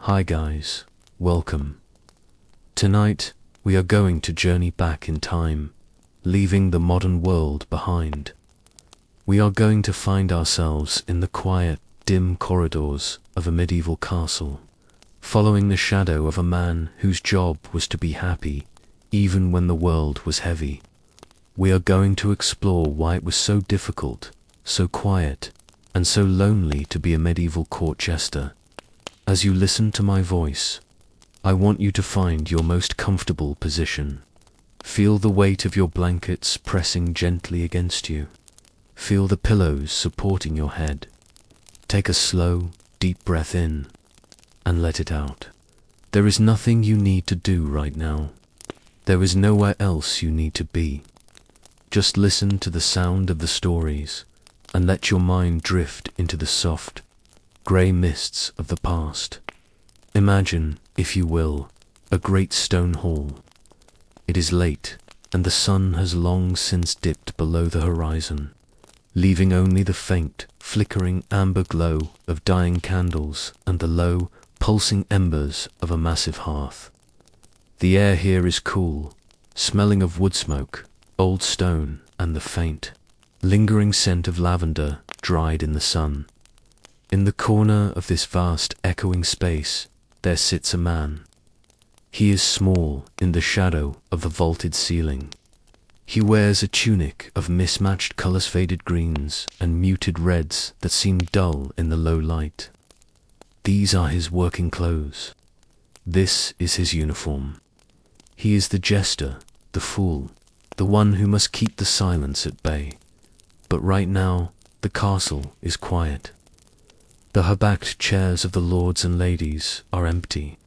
Hi guys, welcome. Tonight, we are going to journey back in time, leaving the modern world behind. We are going to find ourselves in the quiet, dim corridors of a medieval castle, following the shadow of a man whose job was to be happy, even when the world was heavy. We are going to explore why it was so difficult, so quiet, and so lonely to be a medieval court jester. As you listen to my voice, I want you to find your most comfortable position. Feel the weight of your blankets pressing gently against you. Feel the pillows supporting your head. Take a slow, deep breath in and let it out. There is nothing you need to do right now. There is nowhere else you need to be. Just listen to the sound of the stories and let your mind drift into the soft, grey mists of the past. Imagine, if you will, a great stone hall. It is late, and the sun has long since dipped below the horizon, leaving only the faint, flickering amber glow of dying candles and the low, pulsing embers of a massive hearth. The air here is cool, smelling of wood smoke, old stone, and the faint, lingering scent of lavender dried in the sun. In the corner of this vast, echoing space, there sits a man. He is small in the shadow of the vaulted ceiling. He wears a tunic of mismatched colors-faded greens and muted reds that seem dull in the low light. These are his working clothes. This is his uniform. He is the jester, the fool, the one who must keep the silence at bay. But right now, the castle is quiet. The high-backed chairs of the lords and ladies are empty.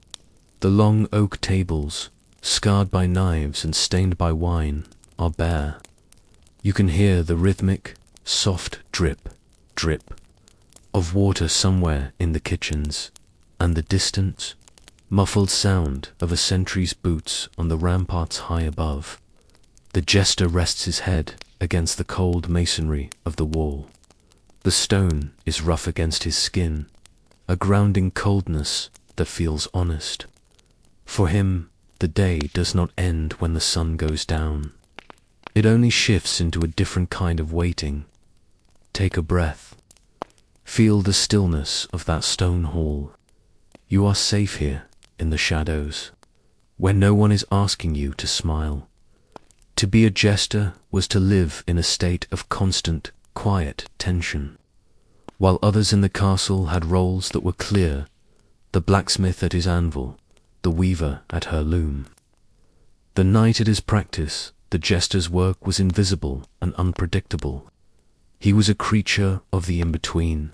The long oak tables, scarred by knives and stained by wine, are bare. You can hear the rhythmic, soft drip, drip of water somewhere in the kitchens, and the distant, muffled sound of a sentry's boots on the ramparts high above. The jester rests his head against the cold masonry of the wall. The stone is rough against his skin, a grounding coldness that feels honest. For him, the day does not end when the sun goes down. It only shifts into a different kind of waiting. Take a breath. Feel the stillness of that stone hall. You are safe here, in the shadows, where no one is asking you to smile. To be a jester was to live in a state of constant, quiet tension. While others in the castle had roles that were clear, the blacksmith at his anvil, the weaver at her loom. The night at his practice, the jester's work was invisible and unpredictable. He was a creature of the in-between.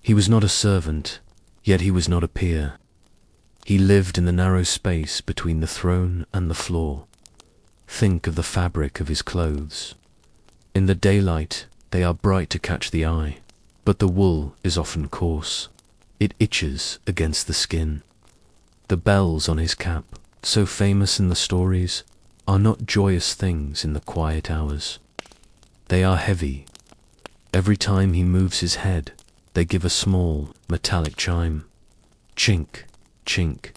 He was not a servant, yet he was not a peer. He lived in the narrow space between the throne and the floor. Think of the fabric of his clothes. In the daylight, they are bright to catch the eye, but the wool is often coarse. It itches against the skin. The bells on his cap, so famous in the stories, are not joyous things in the quiet hours. They are heavy. Every time he moves his head, they give a small, metallic chime. Chink, chink.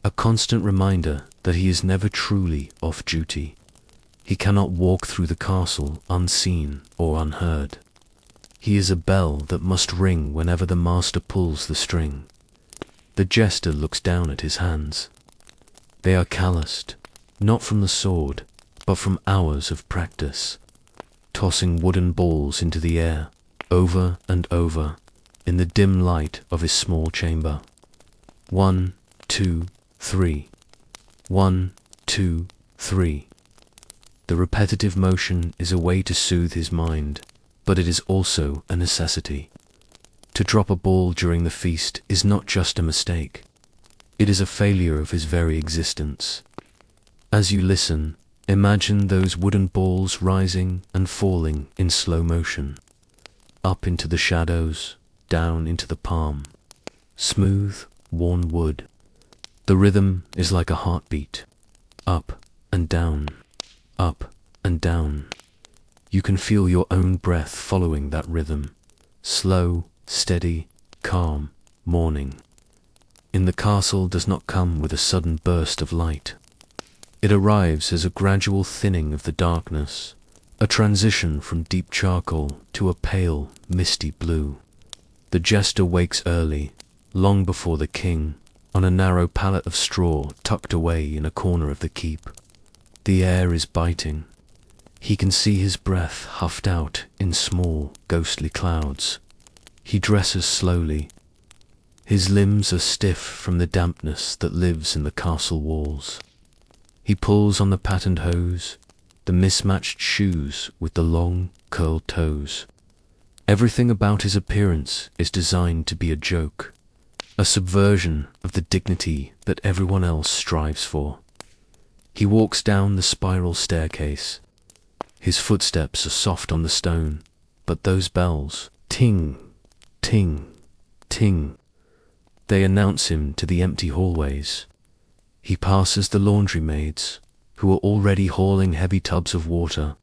A constant reminder that he is never truly off duty. He cannot walk through the castle unseen or unheard. He is a bell that must ring whenever the master pulls the string. The jester looks down at his hands. They are calloused, not from the sword, but from hours of practice, tossing wooden balls into the air, over and over, in the dim light of his small chamber. 1, 2, 3. 1, 2, 3. The repetitive motion is a way to soothe his mind, but it is also a necessity. To drop a ball during the feast is not just a mistake. It is a failure of his very existence. As you listen, imagine those wooden balls rising and falling in slow motion, up into the shadows, down into the palm. Smooth, worn wood. The rhythm is like a heartbeat, up and down, up and down. You can feel your own breath following that rhythm, slow, steady, calm, morning. in the castle does not come with a sudden burst of light. It arrives as a gradual thinning of the darkness, a transition from deep charcoal to a pale, misty blue. The jester wakes early, long before the king, on a narrow pallet of straw tucked away in a corner of the keep. The air is biting. He can see his breath huffed out in small, ghostly clouds. He dresses slowly. His limbs are stiff from the dampness that lives in the castle walls. He pulls on the patterned hose, the mismatched shoes with the long, curled toes. Everything about his appearance is designed to be a joke, a subversion of the dignity that everyone else strives for. He walks down the spiral staircase. His footsteps are soft on the stone, but those bells, ting, ting, ting, they announce him to the empty hallways. He passes the laundry maids, who are already hauling heavy tubs of water.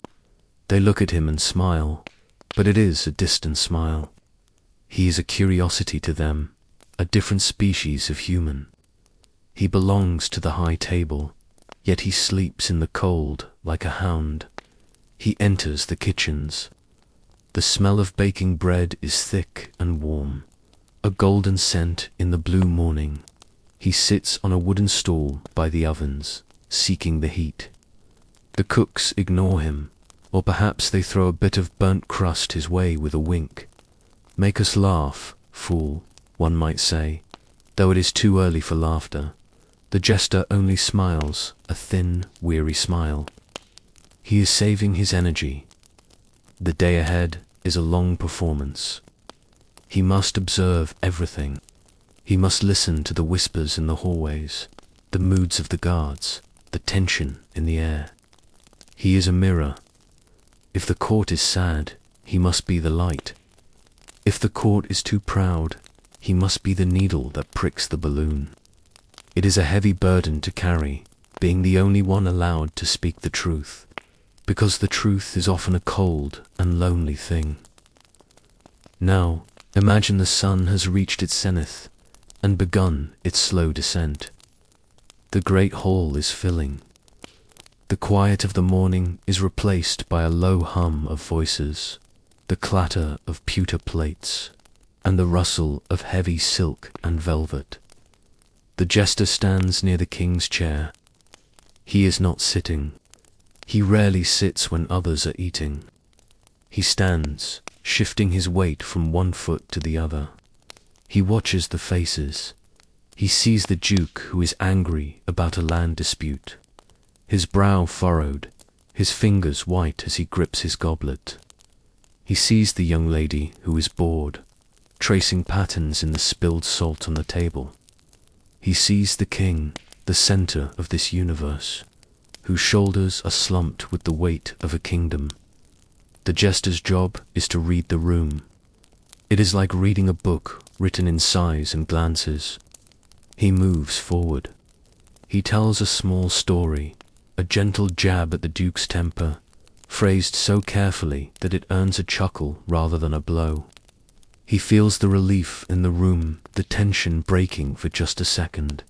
They look at him and smile, but it is a distant smile. He is a curiosity to them, a different species of human. He belongs to the high table, yet he sleeps in the cold like a hound. He enters the kitchens. The smell of baking bread is thick and warm, a golden scent in the blue morning. He sits on a wooden stool by the ovens, seeking the heat. The cooks ignore him, or perhaps they throw a bit of burnt crust his way with a wink. Make us laugh, fool, one might say, though it is too early for laughter. The jester only smiles, a thin, weary smile. He is saving his energy. The day ahead is a long performance. He must observe everything. He must listen to the whispers in the hallways, the moods of the guards, the tension in the air. He is a mirror. If the court is sad, he must be the light. If the court is too proud, he must be the needle that pricks the balloon. It is a heavy burden to carry, being the only one allowed to speak the truth, because the truth is often a cold and lonely thing. Now, imagine the sun has reached its zenith and begun its slow descent. The great hall is filling. The quiet of the morning is replaced by a low hum of voices, the clatter of pewter plates, and the rustle of heavy silk and velvet. The jester stands near the king's chair. He is not sitting. He rarely sits when others are eating. He stands, shifting his weight from one foot to the other. He watches the faces. He sees the duke who is angry about a land dispute, his brow furrowed, his fingers white as he grips his goblet. He sees the young lady who is bored, tracing patterns in the spilled salt on the table. He sees the king, the center of this universe, whose shoulders are slumped with the weight of a kingdom. The jester's job is to read the room. It is like reading a book written in sighs and glances. He moves forward. He tells a small story, a gentle jab at the duke's temper, phrased so carefully that it earns a chuckle rather than a blow. He feels the relief in the room, the tension breaking for just a second.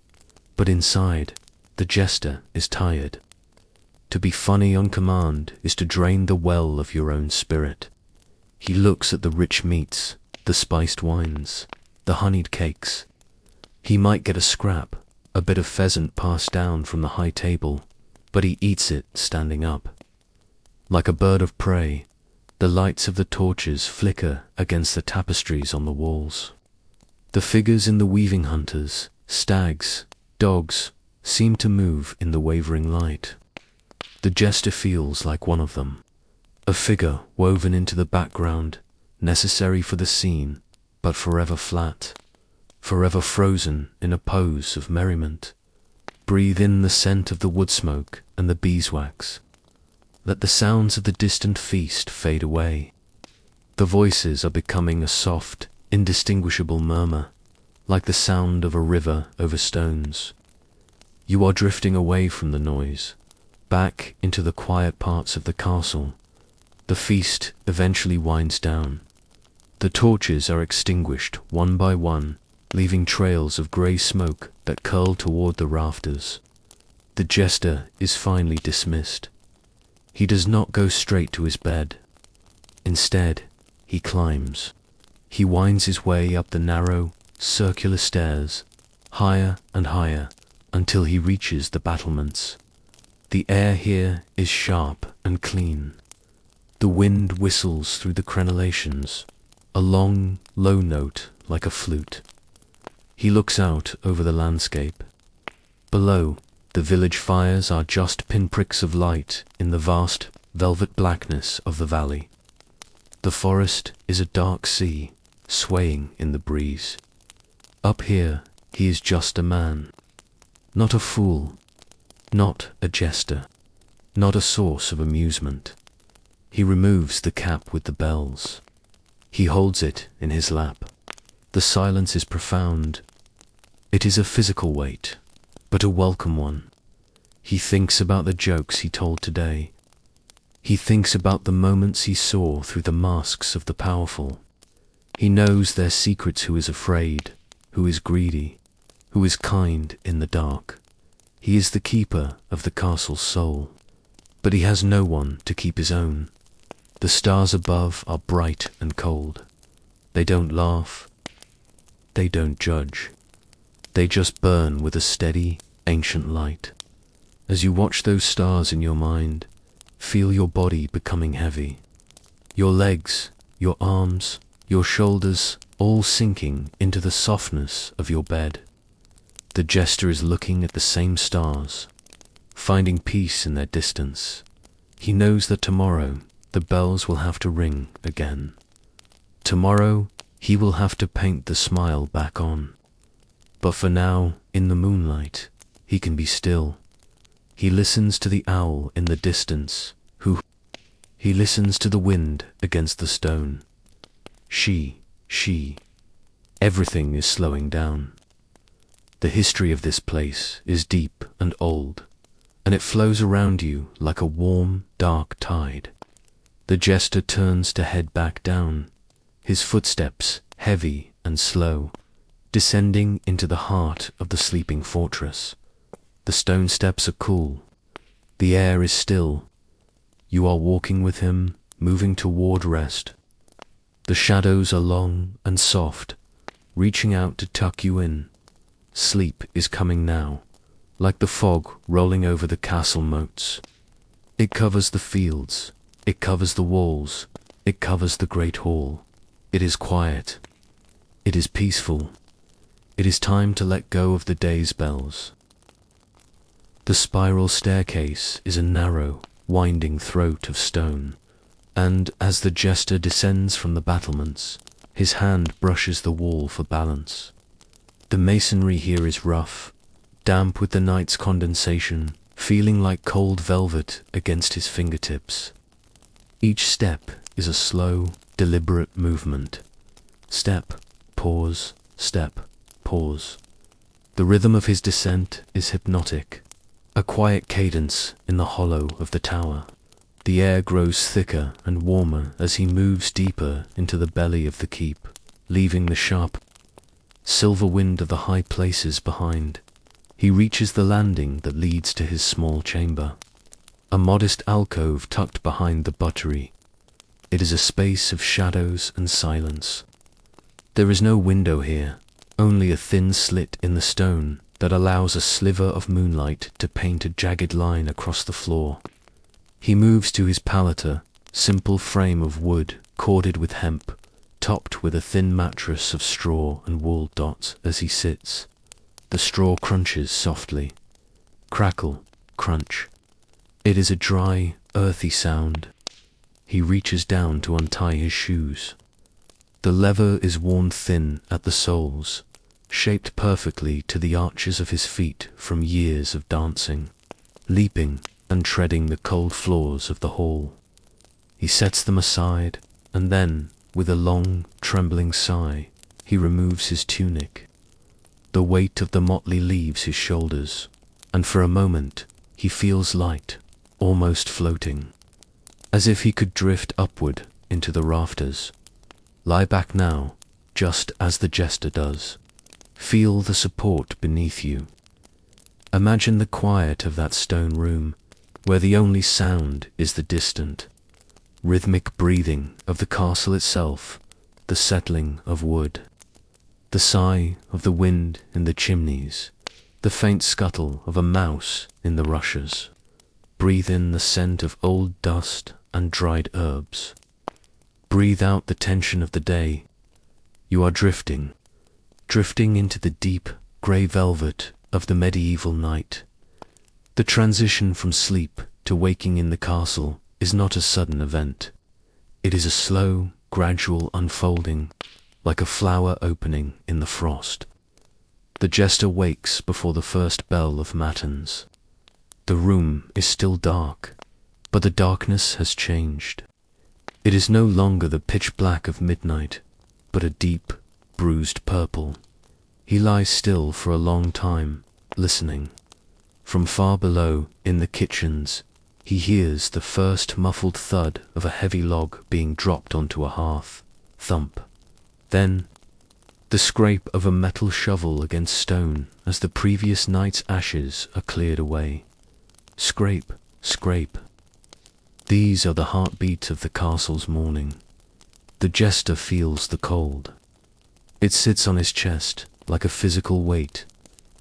But inside, the jester is tired. To be funny on command is to drain the well of your own spirit. He looks at the rich meats, the spiced wines, the honeyed cakes. He might get a scrap, a bit of pheasant passed down from the high table, but he eats it standing up. Like a bird of prey, the lights of the torches flicker against the tapestries on the walls. The figures in the weaving hunters, stags, dogs, seem to move in the wavering light. The jester feels like one of them, a figure woven into the background, necessary for the scene, but forever flat, forever frozen in a pose of merriment. Breathe in the scent of the wood smoke and the beeswax. Let the sounds of the distant feast fade away. The voices are becoming a soft, indistinguishable murmur, like the sound of a river over stones. You are drifting away from the noise, back into the quiet parts of the castle. The feast eventually winds down. The torches are extinguished one by one, leaving trails of grey smoke that curl toward the rafters. The jester is finally dismissed. He does not go straight to his bed. Instead, he climbs. He winds his way up the narrow, circular stairs, higher and higher, until he reaches the battlements. The air here is sharp and clean. The wind whistles through the crenellations, a long, low note like a flute. He looks out over the landscape. Below, the village fires are just pinpricks of light in the vast, velvet blackness of the valley. The forest is a dark sea, swaying in the breeze. Up here, he is just a man. Not a fool, not a jester, not a source of amusement. He removes the cap with the bells. He holds it in his lap. The silence is profound. It is a physical weight, but a welcome one. He thinks about the jokes he told today. He thinks about the moments he saw through the masks of the powerful. He knows their secrets, who is afraid, who is greedy, who is kind in the dark. He is the keeper of the castle's soul, but he has no one to keep his own. The stars above are bright and cold. They don't laugh. They don't judge. They just burn with a steady, ancient light. As you watch those stars in your mind, feel your body becoming heavy. Your legs, your arms, your shoulders, all sinking into the softness of your bed. The jester is looking at the same stars, finding peace in their distance. He knows that tomorrow the bells will have to ring again. Tomorrow he will have to paint the smile back on. But for now, in the moonlight, he can be still. He listens to the owl in the distance, he listens to the wind against the stone. She, everything is slowing down. The history of this place is deep and old, and it flows around you like a warm, dark tide. The jester turns to head back down, his footsteps heavy and slow, descending into the heart of the sleeping fortress. The stone steps are cool. The air is still. You are walking with him, moving toward rest. The shadows are long and soft, reaching out to tuck you in. Sleep is coming now, like the fog rolling over the castle moats. It covers the fields, it covers the walls, it covers the great hall. It is quiet. It is peaceful. It is time to let go of the day's bells. The spiral staircase is a narrow, winding throat of stone, and as the jester descends from the battlements, his hand brushes the wall for balance. The masonry here is rough, damp with the night's condensation, feeling like cold velvet against his fingertips. Each step is a slow, deliberate movement. Step, pause, step, pause. The rhythm of his descent is hypnotic, a quiet cadence in the hollow of the tower. The air grows thicker and warmer as he moves deeper into the belly of the keep, leaving the sharp, silver wind of the high places behind. He reaches the landing that leads to his small chamber, a modest alcove tucked behind the buttery. It is a space of shadows and silence. There is no window here, only a thin slit in the stone that allows a sliver of moonlight to paint a jagged line across the floor. He moves to his palater, simple frame of wood corded with hemp, topped with a thin mattress of straw and wool dots as he sits. The straw crunches softly. Crackle, crunch. It is a dry, earthy sound. He reaches down to untie his shoes. The leather is worn thin at the soles, shaped perfectly to the arches of his feet from years of dancing, leaping and treading the cold floors of the hall. He sets them aside, and then, with a long, trembling sigh, he removes his tunic. The weight of the motley leaves his shoulders, and for a moment he feels light, almost floating, as if he could drift upward into the rafters. Lie back now, just as the jester does. Feel the support beneath you. Imagine the quiet of that stone room, where the only sound is the distant, rhythmic breathing of the castle itself, the settling of wood, the sigh of the wind in the chimneys, the faint scuttle of a mouse in the rushes. Breathe in the scent of old dust and dried herbs. Breathe out the tension of the day. You are drifting into the deep grey velvet of the medieval night. The transition from sleep to waking in the castle is not a sudden event. It is a slow, gradual unfolding, like a flower opening in the frost. The jester wakes before the first bell of matins. The room is still dark, but the darkness has changed. It is no longer the pitch black of midnight, but a deep, bruised purple. He lies still for a long time, listening. From far below, in the kitchens, he hears the first muffled thud of a heavy log being dropped onto a hearth. Thump. Then, the scrape of a metal shovel against stone as the previous night's ashes are cleared away. Scrape, scrape. These are the heartbeats of the castle's morning. The jester feels the cold. It sits on his chest like a physical weight.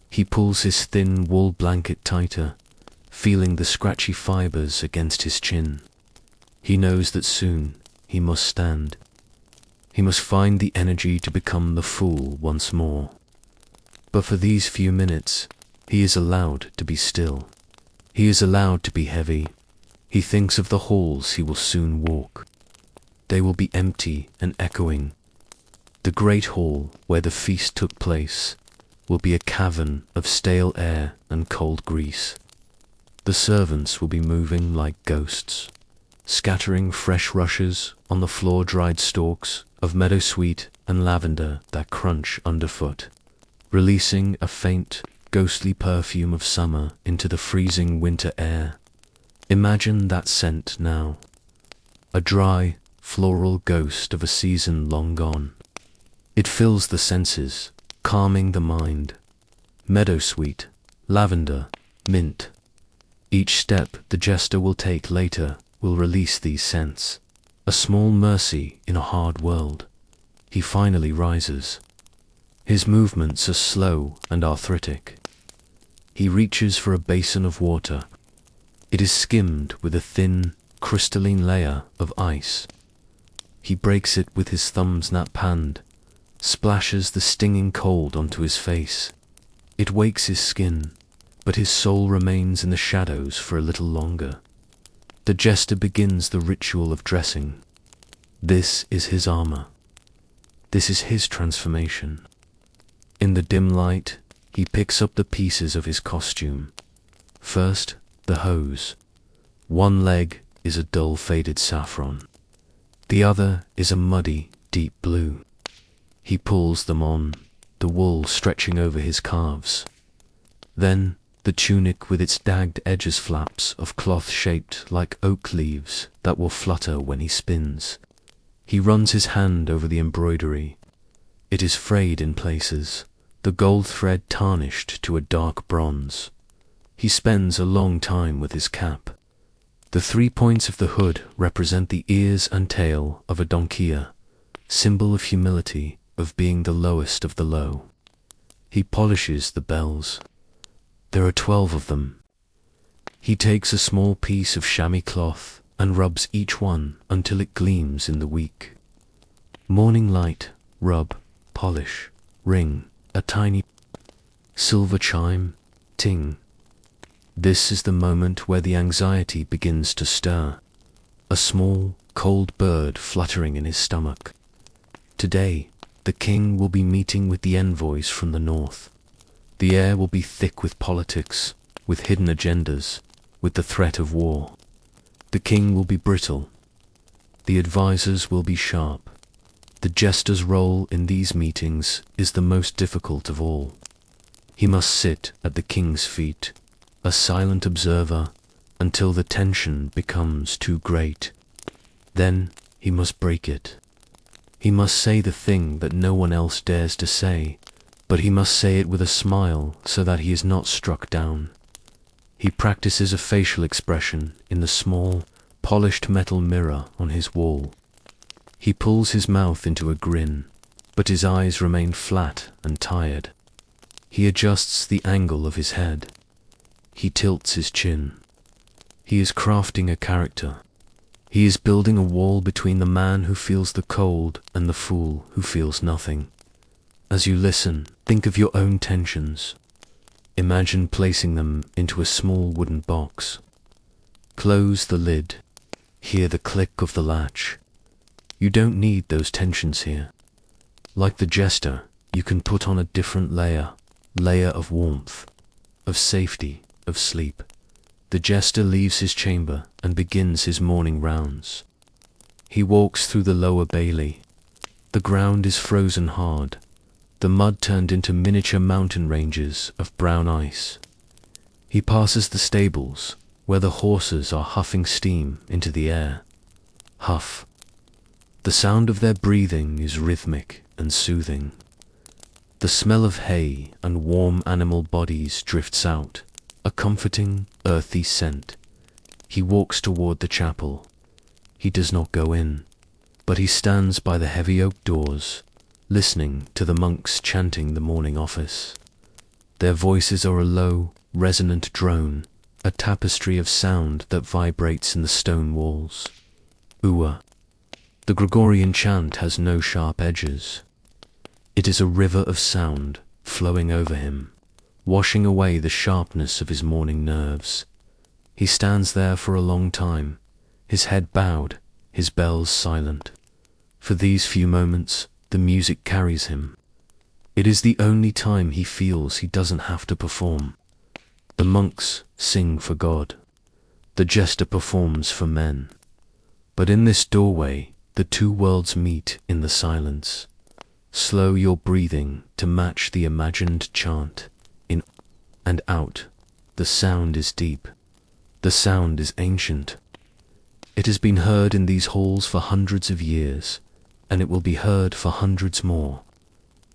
He pulls his thin wool blanket tighter, feeling the scratchy fibers against his chin. He knows that soon he must stand. He must find the energy to become the fool once more. But for these few minutes, he is allowed to be still. He is allowed to be heavy. He thinks of the halls he will soon walk. They will be empty and echoing. The great hall where the feast took place will be a cavern of stale air and cold grease. The servants will be moving like ghosts, scattering fresh rushes on the floor-dried stalks of meadowsweet and lavender that crunch underfoot, releasing a faint, ghostly perfume of summer into the freezing winter air. Imagine that scent now, a dry, floral ghost of a season long gone. It fills the senses, calming the mind. Meadowsweet, lavender, mint. Each step the jester will take later will release these scents. A small mercy in a hard world. He finally rises. His movements are slow and arthritic. He reaches for a basin of water. It is skimmed with a thin, crystalline layer of ice. He breaks it with his thumb's nap hand, splashes the stinging cold onto his face. It wakes his skin, but his soul remains in the shadows for a little longer. The jester begins the ritual of dressing. This is his armor. This is his transformation. In the dim light, he picks up the pieces of his costume. First, the hose. One leg is a dull faded saffron. The other is a muddy, deep blue. He pulls them on, the wool stretching over his calves. Then, the tunic with its dagged edges flaps of cloth shaped like oak leaves that will flutter when he spins. He runs his hand over the embroidery. It is frayed in places, the gold thread tarnished to a dark bronze. He spends a long time with his cap. The 3 points of the hood represent the ears and tail of a donkia, symbol of humility, of being the lowest of the low. He polishes the bells. There are 12 of them. He takes a small piece of chamois cloth and rubs each one until it gleams in the wick. Morning light, rub, polish, ring, a tiny silver chime, ting. This is the moment where the anxiety begins to stir. A small, cold bird fluttering in his stomach. Today, the king will be meeting with the envoys from the north. The air will be thick with politics, with hidden agendas, with the threat of war. The king will be brittle. The advisors will be sharp. The jester's role in these meetings is the most difficult of all. He must sit at the king's feet, a silent observer, until the tension becomes too great. Then he must break it. He must say the thing that no one else dares to say, but he must say it with a smile so that he is not struck down. He practices a facial expression in the small, polished metal mirror on his wall. He pulls his mouth into a grin, but his eyes remain flat and tired. He adjusts the angle of his head. He tilts his chin. He is crafting a character. He is building a wall between the man who feels the cold and the fool who feels nothing. As you listen, think of your own tensions. Imagine placing them into a small wooden box. Close the lid. Hear the click of the latch. You don't need those tensions here. Like the jester, you can put on a different layer of warmth, of safety, of sleep. The jester leaves his chamber and begins his morning rounds. He walks through the lower bailey. The ground is frozen hard, the mud turned into miniature mountain ranges of brown ice. He passes the stables, where the horses are huffing steam into the air. Huff. The sound of their breathing is rhythmic and soothing. The smell of hay and warm animal bodies drifts out, a comforting, earthy scent. He walks toward the chapel. He does not go in, but he stands by the heavy oak doors, listening to the monks chanting the morning office. Their voices are a low, resonant drone, a tapestry of sound that vibrates in the stone walls. Ua. The Gregorian chant has no sharp edges. It is a river of sound flowing over him, washing away the sharpness of his morning nerves. He stands there for a long time, his head bowed, his bells silent. For these few moments, the music carries him. It is the only time he feels he doesn't have to perform. The monks sing for God. The jester performs for men. But in this doorway, the two worlds meet in the silence. Slow your breathing to match the imagined chant. In and out, the sound is deep. The sound is ancient. It has been heard in these halls for hundreds of years, and it will be heard for hundreds more.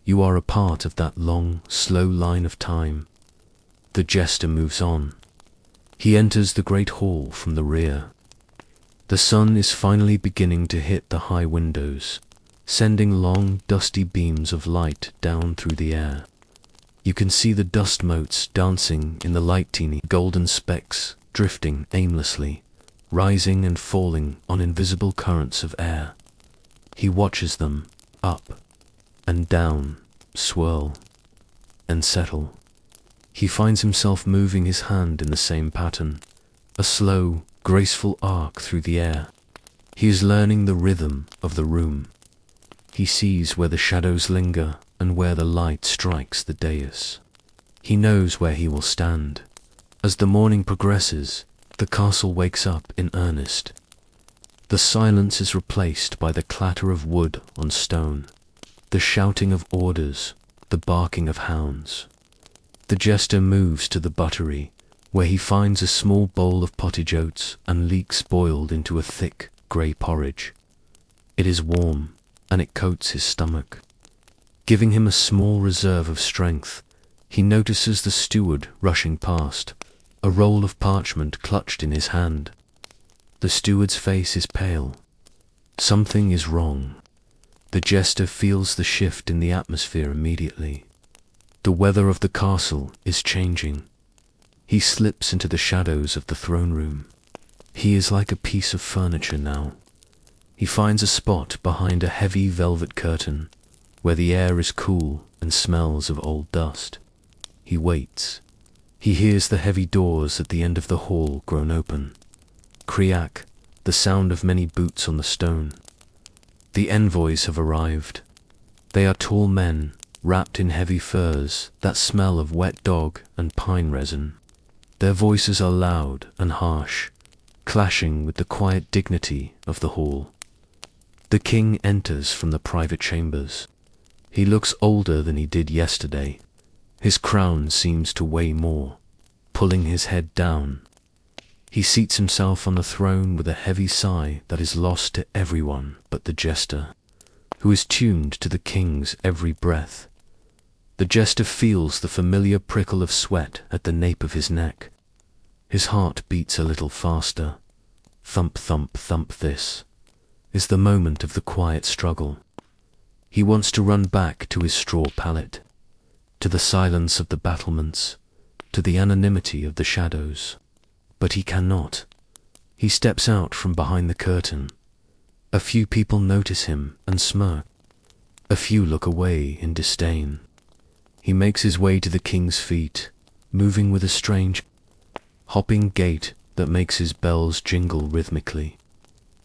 You are a part of that long, slow line of time. The jester moves on. He enters the great hall from the rear. The sun is finally beginning to hit the high windows, sending long, dusty beams of light down through the air. You can see the dust motes dancing in the light, teeny golden specks drifting aimlessly, rising and falling on invisible currents of air. He watches them up and down, swirl and settle. He finds himself moving his hand in the same pattern, a slow, graceful arc through the air. He is learning the rhythm of the room. He sees where the shadows linger and where the light strikes the dais. He knows where he will stand. As the morning progresses, the castle wakes up in earnest. The silence is replaced by the clatter of wood on stone, the shouting of orders, the barking of hounds. The jester moves to the buttery, where he finds a small bowl of pottage oats and leeks boiled into a thick, grey porridge. It is warm, and it coats his stomach. Giving him a small reserve of strength, he notices the steward rushing past, a roll of parchment clutched in his hand. The steward's face is pale. Something is wrong. The jester feels the shift in the atmosphere immediately. The weather of the castle is changing. He slips into the shadows of the throne room. He is like a piece of furniture now. He finds a spot behind a heavy velvet curtain, where the air is cool and smells of old dust. He waits. He hears the heavy doors at the end of the hall groan open. Kriak, the sound of many boots on the stone. The envoys have arrived. They are tall men, wrapped in heavy furs that smell of wet dog and pine resin. Their voices are loud and harsh, clashing with the quiet dignity of the hall. The king enters from the private chambers. He looks older than he did yesterday. His crown seems to weigh more, pulling his head down. He seats himself on the throne with a heavy sigh that is lost to everyone but the jester, who is tuned to the king's every breath. The jester feels the familiar prickle of sweat at the nape of his neck. His heart beats a little faster. Thump, thump, thump. This is the moment of the quiet struggle. He wants to run back to his straw pallet, to the silence of the battlements, to the anonymity of the shadows. But he cannot. He steps out from behind the curtain. A few people notice him and smirk. A few look away in disdain. He makes his way to the king's feet, moving with a strange, hopping gait that makes his bells jingle rhythmically.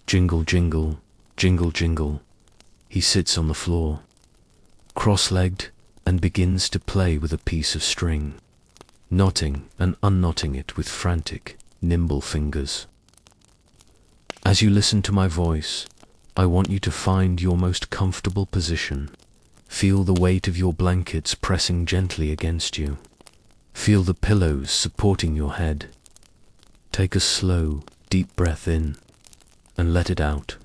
Jingle, jingle, jingle, jingle. He sits on the floor, cross-legged, and begins to play with a piece of string, knotting and unknotting it with frantic, nimble fingers. As you listen to my voice, I want you to find your most comfortable position. Feel the weight of your blankets pressing gently against you. Feel the pillows supporting your head. Take a slow, deep breath in and let it out.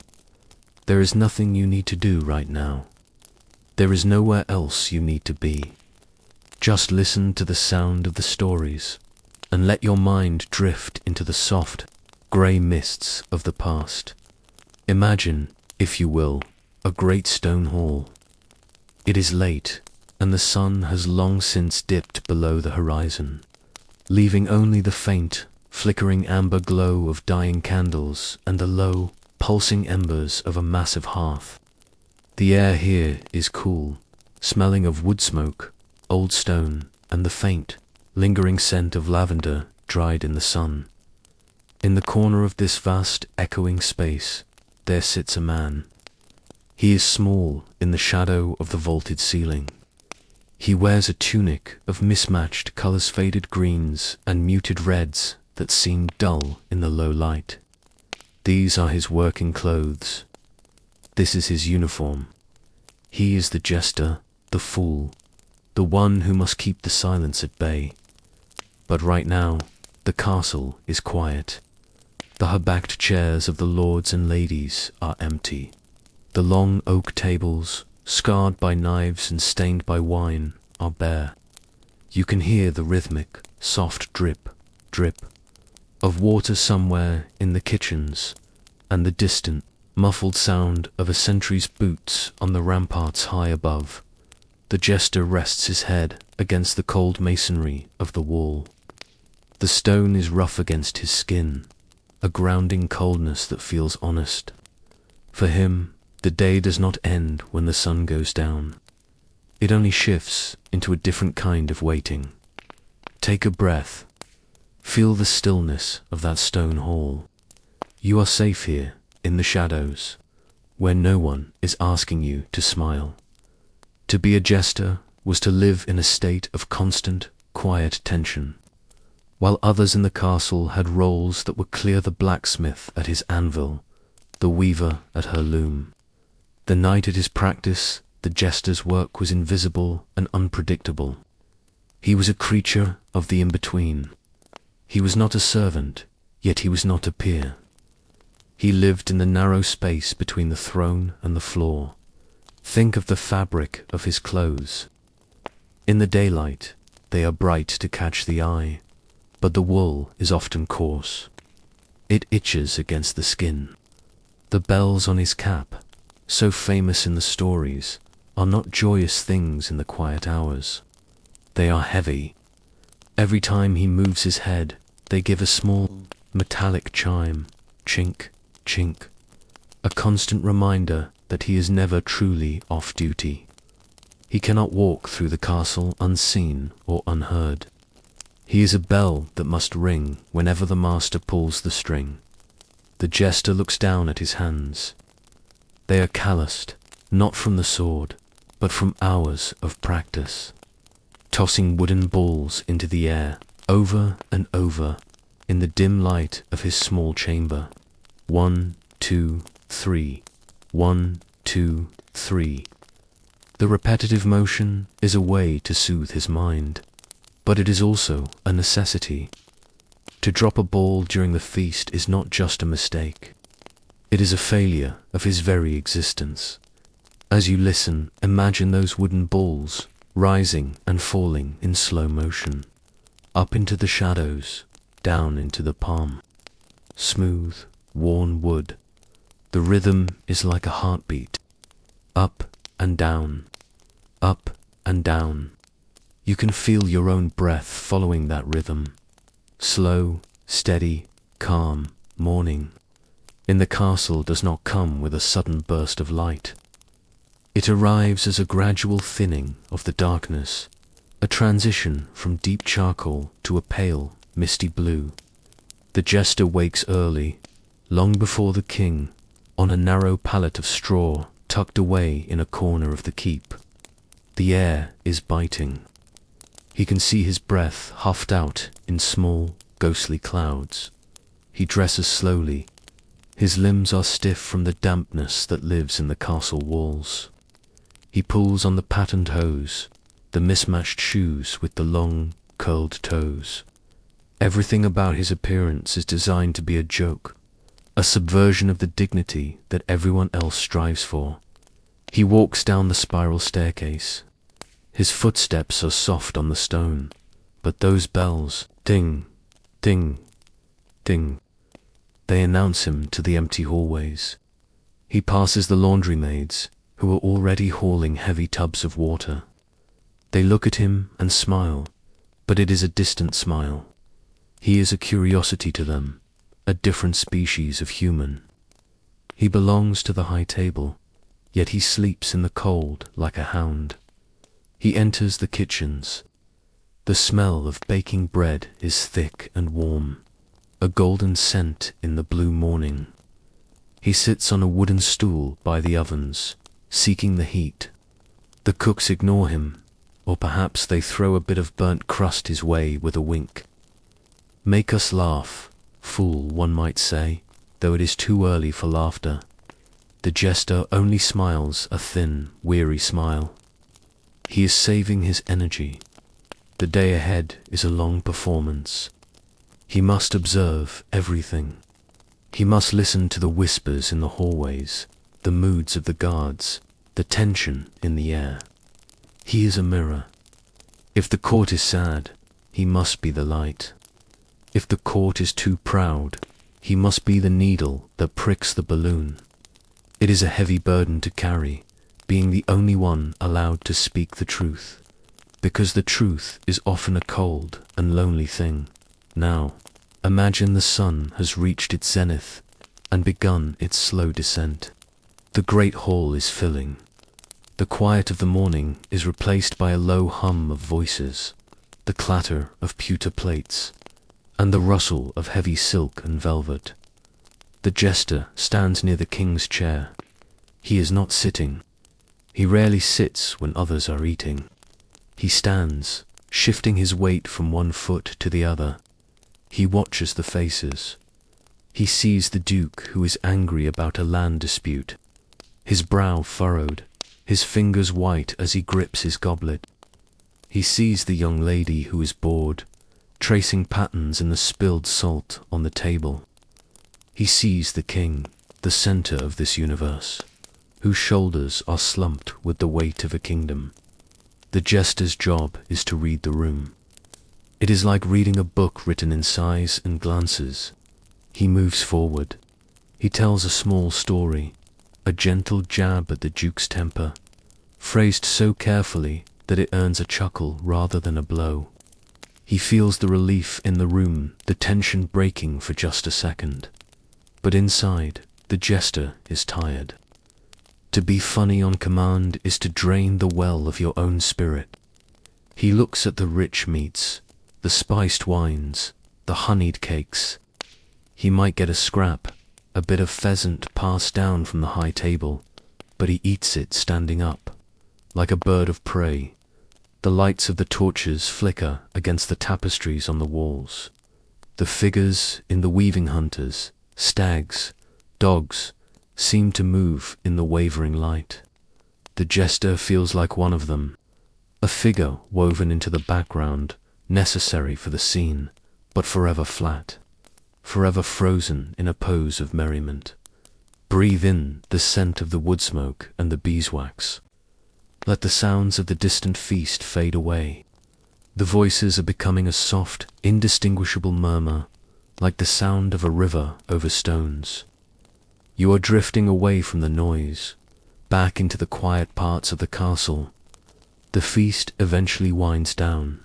There is nothing you need to do right now. There is nowhere else you need to be. Just listen to the sound of the stories and let your mind drift into the soft, grey mists of the past. Imagine, if you will, a great stone hall. It is late, and the sun has long since dipped below the horizon, leaving only the faint, flickering amber glow of dying candles and the low, pulsing embers of a massive hearth. The air here is cool, smelling of wood smoke, old stone, and the faint, lingering scent of lavender dried in the sun. In the corner of this vast, echoing space, there sits a man. He is small in the shadow of the vaulted ceiling. He wears a tunic of mismatched colors, faded greens and muted reds that seem dull in the low light. These are his working clothes. This is his uniform. He is the jester, the fool, the one who must keep the silence at bay. But right now, the castle is quiet. The high-backed chairs of the lords and ladies are empty. The long oak tables, scarred by knives and stained by wine, are bare. You can hear the rhythmic, soft drip, drip of water somewhere in the kitchens, and the distant, muffled sound of a sentry's boots on the ramparts high above. The jester rests his head against the cold masonry of the wall. The stone is rough against his skin, a grounding coldness that feels honest. For him, the day does not end when the sun goes down. It only shifts into a different kind of waiting. Take a breath. Feel the stillness of that stone hall. You are safe here, in the shadows, where no one is asking you to smile. To be a jester was to live in a state of constant, quiet tension. While others in the castle had roles that would clear the blacksmith at his anvil, the weaver at her loom. The night at his practice, the jester's work was invisible and unpredictable. He was a creature of the in-between. He was not a servant, yet he was not a peer. He lived in the narrow space between the throne and the floor. Think of the fabric of his clothes. In the daylight, they are bright to catch the eye, but the wool is often coarse. It itches against the skin. The bells on his cap, so famous in the stories, are not joyous things in the quiet hours. They are heavy. Every time he moves his head, they give a small, metallic chime, chink, chink, a constant reminder that he is never truly off duty. He cannot walk through the castle unseen or unheard. He is a bell that must ring whenever the master pulls the string. The jester looks down at his hands. They are calloused, not from the sword, but from hours of practice, tossing wooden balls into the air, over and over, in the dim light of his small chamber. 1, 2, 3. 1, 2, 3. The repetitive motion is a way to soothe his mind, but it is also a necessity. To drop a ball during the feast is not just a mistake. It is a failure of his very existence. As you listen, imagine those wooden balls rising and falling in slow motion, up into the shadows, down into the palm. Smooth, worn wood. The rhythm is like a heartbeat. Up and down, up and down. You can feel your own breath following that rhythm. Slow, steady, calm, morning. In the castle does not come with a sudden burst of light. It arrives as a gradual thinning of the darkness, a transition from deep charcoal to a pale, misty blue. The jester wakes early, long before the king, on a narrow pallet of straw tucked away in a corner of the keep. The air is biting. He can see his breath huffed out in small, ghostly clouds. He dresses slowly. His limbs are stiff from the dampness that lives in the castle walls. He pulls on the patterned hose, the mismatched shoes with the long, curled toes. Everything about his appearance is designed to be a joke, a subversion of the dignity that everyone else strives for. He walks down the spiral staircase. His footsteps are soft on the stone, but those bells, ding, ding, ding, they announce him to the empty hallways. He passes the laundry maids, who are already hauling heavy tubs of water. They look at him and smile, but it is a distant smile. He is a curiosity to them, a different species of human. He belongs to the high table, yet he sleeps in the cold like a hound. He enters the kitchens. The smell of baking bread is thick and warm, a golden scent in the blue morning. He sits on a wooden stool by the ovens, seeking the heat. The cooks ignore him, or perhaps they throw a bit of burnt crust his way with a wink. Make us laugh, fool, one might say, though it is too early for laughter. The jester only smiles a thin, weary smile. He is saving his energy. The day ahead is a long performance. He must observe everything. He must listen to the whispers in the hallways, the moods of the guards, the tension in the air. He is a mirror. If the court is sad, he must be the light. If the court is too proud, he must be the needle that pricks the balloon. It is a heavy burden to carry, being the only one allowed to speak the truth, because the truth is often a cold and lonely thing. Now, imagine the sun has reached its zenith and begun its slow descent. The great hall is filling. The quiet of the morning is replaced by a low hum of voices, the clatter of pewter plates, and the rustle of heavy silk and velvet. The jester stands near the king's chair. He is not sitting. He rarely sits when others are eating. He stands, shifting his weight from one foot to the other. He watches the faces. He sees the duke who is angry about a land dispute, his brow furrowed, his fingers white as he grips his goblet. He sees the young lady who is bored, tracing patterns in the spilled salt on the table. He sees the king, the center of this universe, whose shoulders are slumped with the weight of a kingdom. The jester's job is to read the room. It is like reading a book written in sighs and glances. He moves forward. He tells a small story, a gentle jab at the duke's temper, phrased so carefully that it earns a chuckle rather than a blow. He feels the relief in the room, the tension breaking for just a second. But inside, the jester is tired. To be funny on command is to drain the well of your own spirit. He looks at the rich meats, the spiced wines, the honeyed cakes. He might get a scrap, a bit of pheasant passed down from the high table, but he eats it standing up, like a bird of prey. The lights of the torches flicker against the tapestries on the walls. The figures in the weaving hunters, stags, dogs, seem to move in the wavering light. The jester feels like one of them, a figure woven into the background, necessary for the scene, but forever flat, forever frozen in a pose of merriment. Breathe in the scent of the wood smoke and the beeswax. Let the sounds of the distant feast fade away. The voices are becoming a soft, indistinguishable murmur, like the sound of a river over stones. You are drifting away from the noise, back into the quiet parts of the castle. The feast eventually winds down.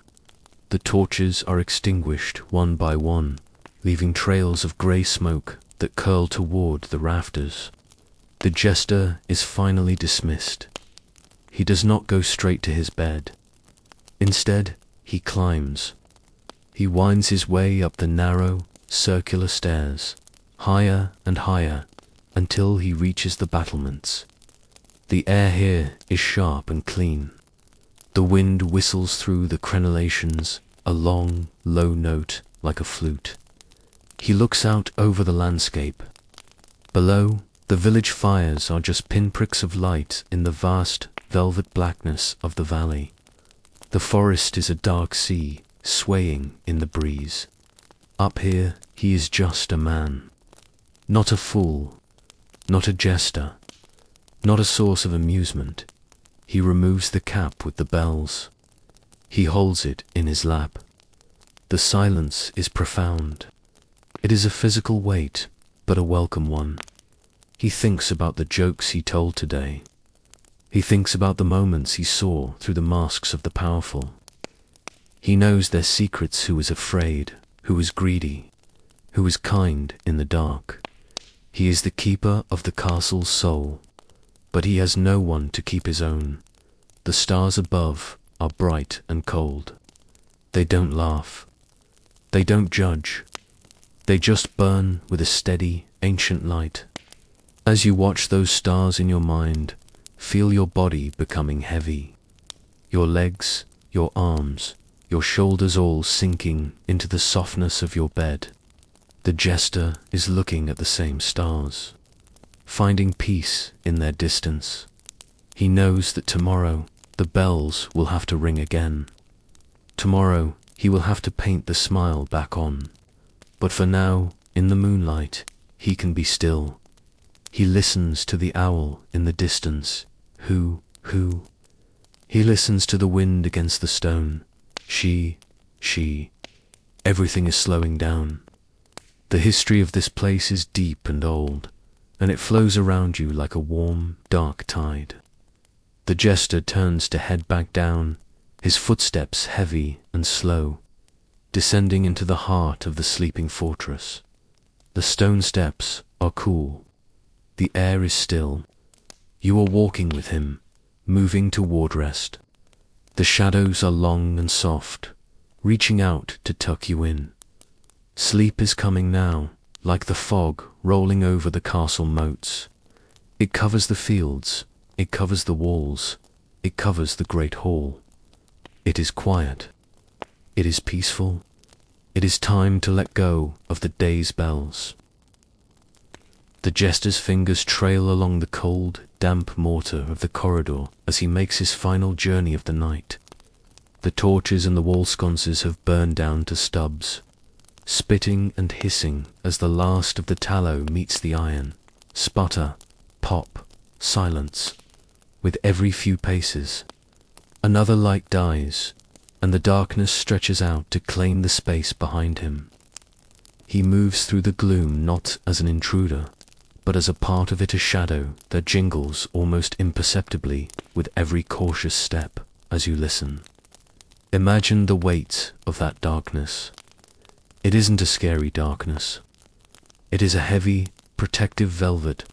The torches are extinguished one by one, leaving trails of grey smoke that curl toward the rafters. The jester is finally dismissed. He does not go straight to his bed. Instead, he climbs. He winds his way up the narrow, circular stairs, higher and higher, until he reaches the battlements. The air here is sharp and clean. The wind whistles through the crenellations, a long, low note like a flute. He looks out over the landscape. Below, the village fires are just pinpricks of light in the vast, velvet blackness of the valley. The forest is a dark sea, swaying in the breeze. Up here, he is just a man. Not a fool, not a jester, not a source of amusement. He removes the cap with the bells. He holds it in his lap. The silence is profound. It is a physical weight, but a welcome one. He thinks about the jokes he told today. He thinks about the moments he saw through the masks of the powerful. He knows their secrets, who is afraid, who is greedy, who is kind in the dark. He is the keeper of the castle's soul, but he has no one to keep his own. The stars above are bright and cold. They don't laugh. They don't judge. They just burn with a steady, ancient light. As you watch those stars in your mind, feel your body becoming heavy. Your legs, your arms, your shoulders all sinking into the softness of your bed. The jester is looking at the same stars, finding peace in their distance. He knows that tomorrow the bells will have to ring again. Tomorrow he will have to paint the smile back on. But for now, in the moonlight, he can be still. He listens to the owl in the distance. Who? He listens to the wind against the stone. She. Everything is slowing down. The history of this place is deep and old, and it flows around you like a warm, dark tide. The jester turns to head back down, his footsteps heavy and slow, descending into the heart of the sleeping fortress. The stone steps are cool. The air is still. You are walking with him, moving toward rest. The shadows are long and soft, reaching out to tuck you in. Sleep is coming now, like the fog rolling over the castle moats. It covers the fields, it covers the walls, it covers the great hall. It is quiet. It is peaceful. It is time to let go of the day's bells. The jester's fingers trail along the cold, damp mortar of the corridor as he makes his final journey of the night. The torches and the wall sconces have burned down to stubs, spitting and hissing as the last of the tallow meets the iron. Sputter, pop, silence. With every few paces, another light dies, and the darkness stretches out to claim the space behind him. He moves through the gloom not as an intruder, but as a part of it, a shadow that jingles almost imperceptibly with every cautious step as you listen. Imagine the weight of that darkness. It isn't a scary darkness. It is a heavy, protective velvet.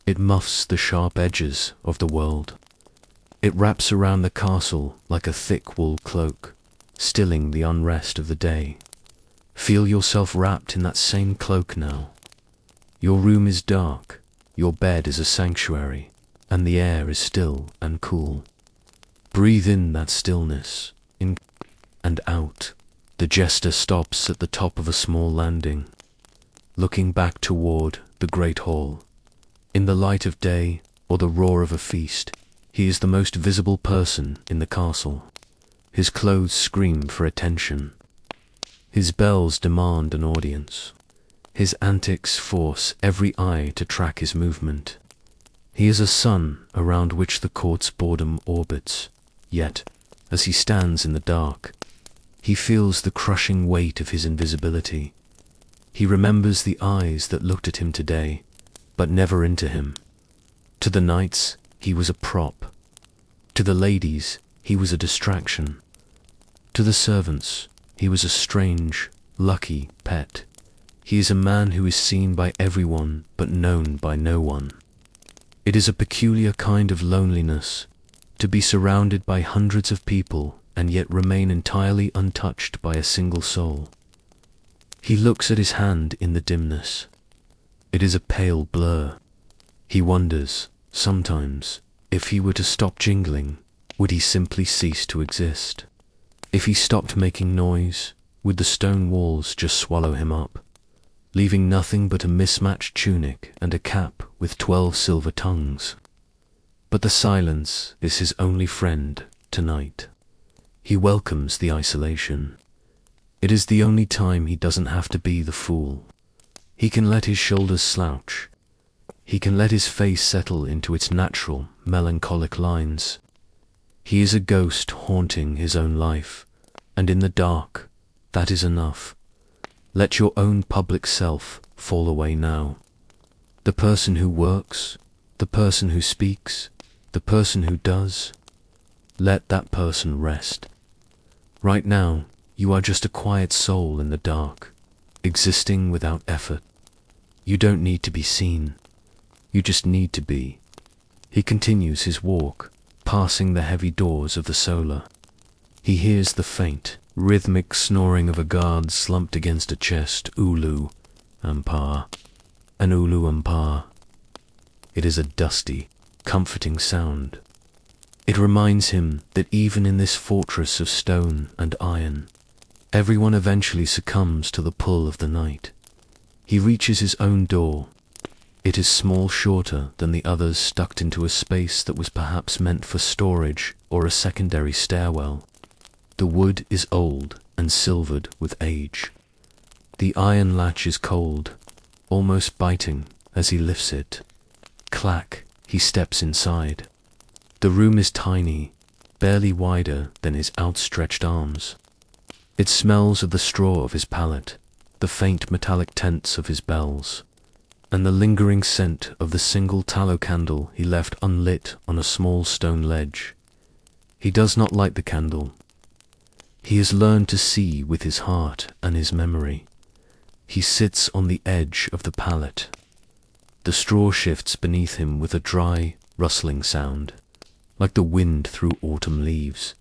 It muffs the sharp edges of the world. It wraps around the castle like a thick wool cloak, stilling the unrest of the day. Feel yourself wrapped in that same cloak now. Your room is dark, your bed is a sanctuary, and the air is still and cool. Breathe in that stillness, in and out. The jester stops at the top of a small landing, looking back toward the great hall. In the light of day or the roar of a feast, he is the most visible person in the castle. His clothes scream for attention. His bells demand an audience. His antics force every eye to track his movement. He is a sun around which the court's boredom orbits, yet, as he stands in the dark, he feels the crushing weight of his invisibility. He remembers the eyes that looked at him today, but never into him. To the knights, he was a prop. To the ladies, he was a distraction. To the servants, he was a strange, lucky pet. He is a man who is seen by everyone but known by no one. It is a peculiar kind of loneliness, to be surrounded by hundreds of people and yet remain entirely untouched by a single soul. He looks at his hand in the dimness. It is a pale blur. He wonders, sometimes, if he were to stop jingling, would he simply cease to exist? If he stopped making noise, would the stone walls just swallow him up, leaving nothing but a mismatched tunic and a cap with 12 silver tongues? But the silence is his only friend tonight. He welcomes the isolation. It is the only time he doesn't have to be the fool. He can let his shoulders slouch. He can let his face settle into its natural, melancholic lines. He is a ghost haunting his own life, and in the dark, that is enough. Let your own public self fall away now. The person who works, the person who speaks, the person who does, let that person rest. Right now, you are just a quiet soul in the dark, existing without effort. You don't need to be seen. You just need to be. He continues his walk, passing the heavy doors of the solar. He hears the faint, rhythmic snoring of a guard slumped against a chest. Ulu, Ampar, an Ulu Ampar. It is a dusty, comforting sound. It reminds him that even in this fortress of stone and iron, everyone eventually succumbs to the pull of the night. He reaches his own door. It is small, shorter than the others, stuck into a space that was perhaps meant for storage or a secondary stairwell. The wood is old and silvered with age. The iron latch is cold, almost biting as he lifts it. Clack, he steps inside. The room is tiny, barely wider than his outstretched arms. It smells of the straw of his pallet, the faint metallic tents of his bells, and the lingering scent of the single tallow candle he left unlit on a small stone ledge. He does not light the candle. He has learned to see with his heart and his memory. He sits on the edge of the pallet. The straw shifts beneath him with a dry, rustling sound, like the wind through autumn leaves.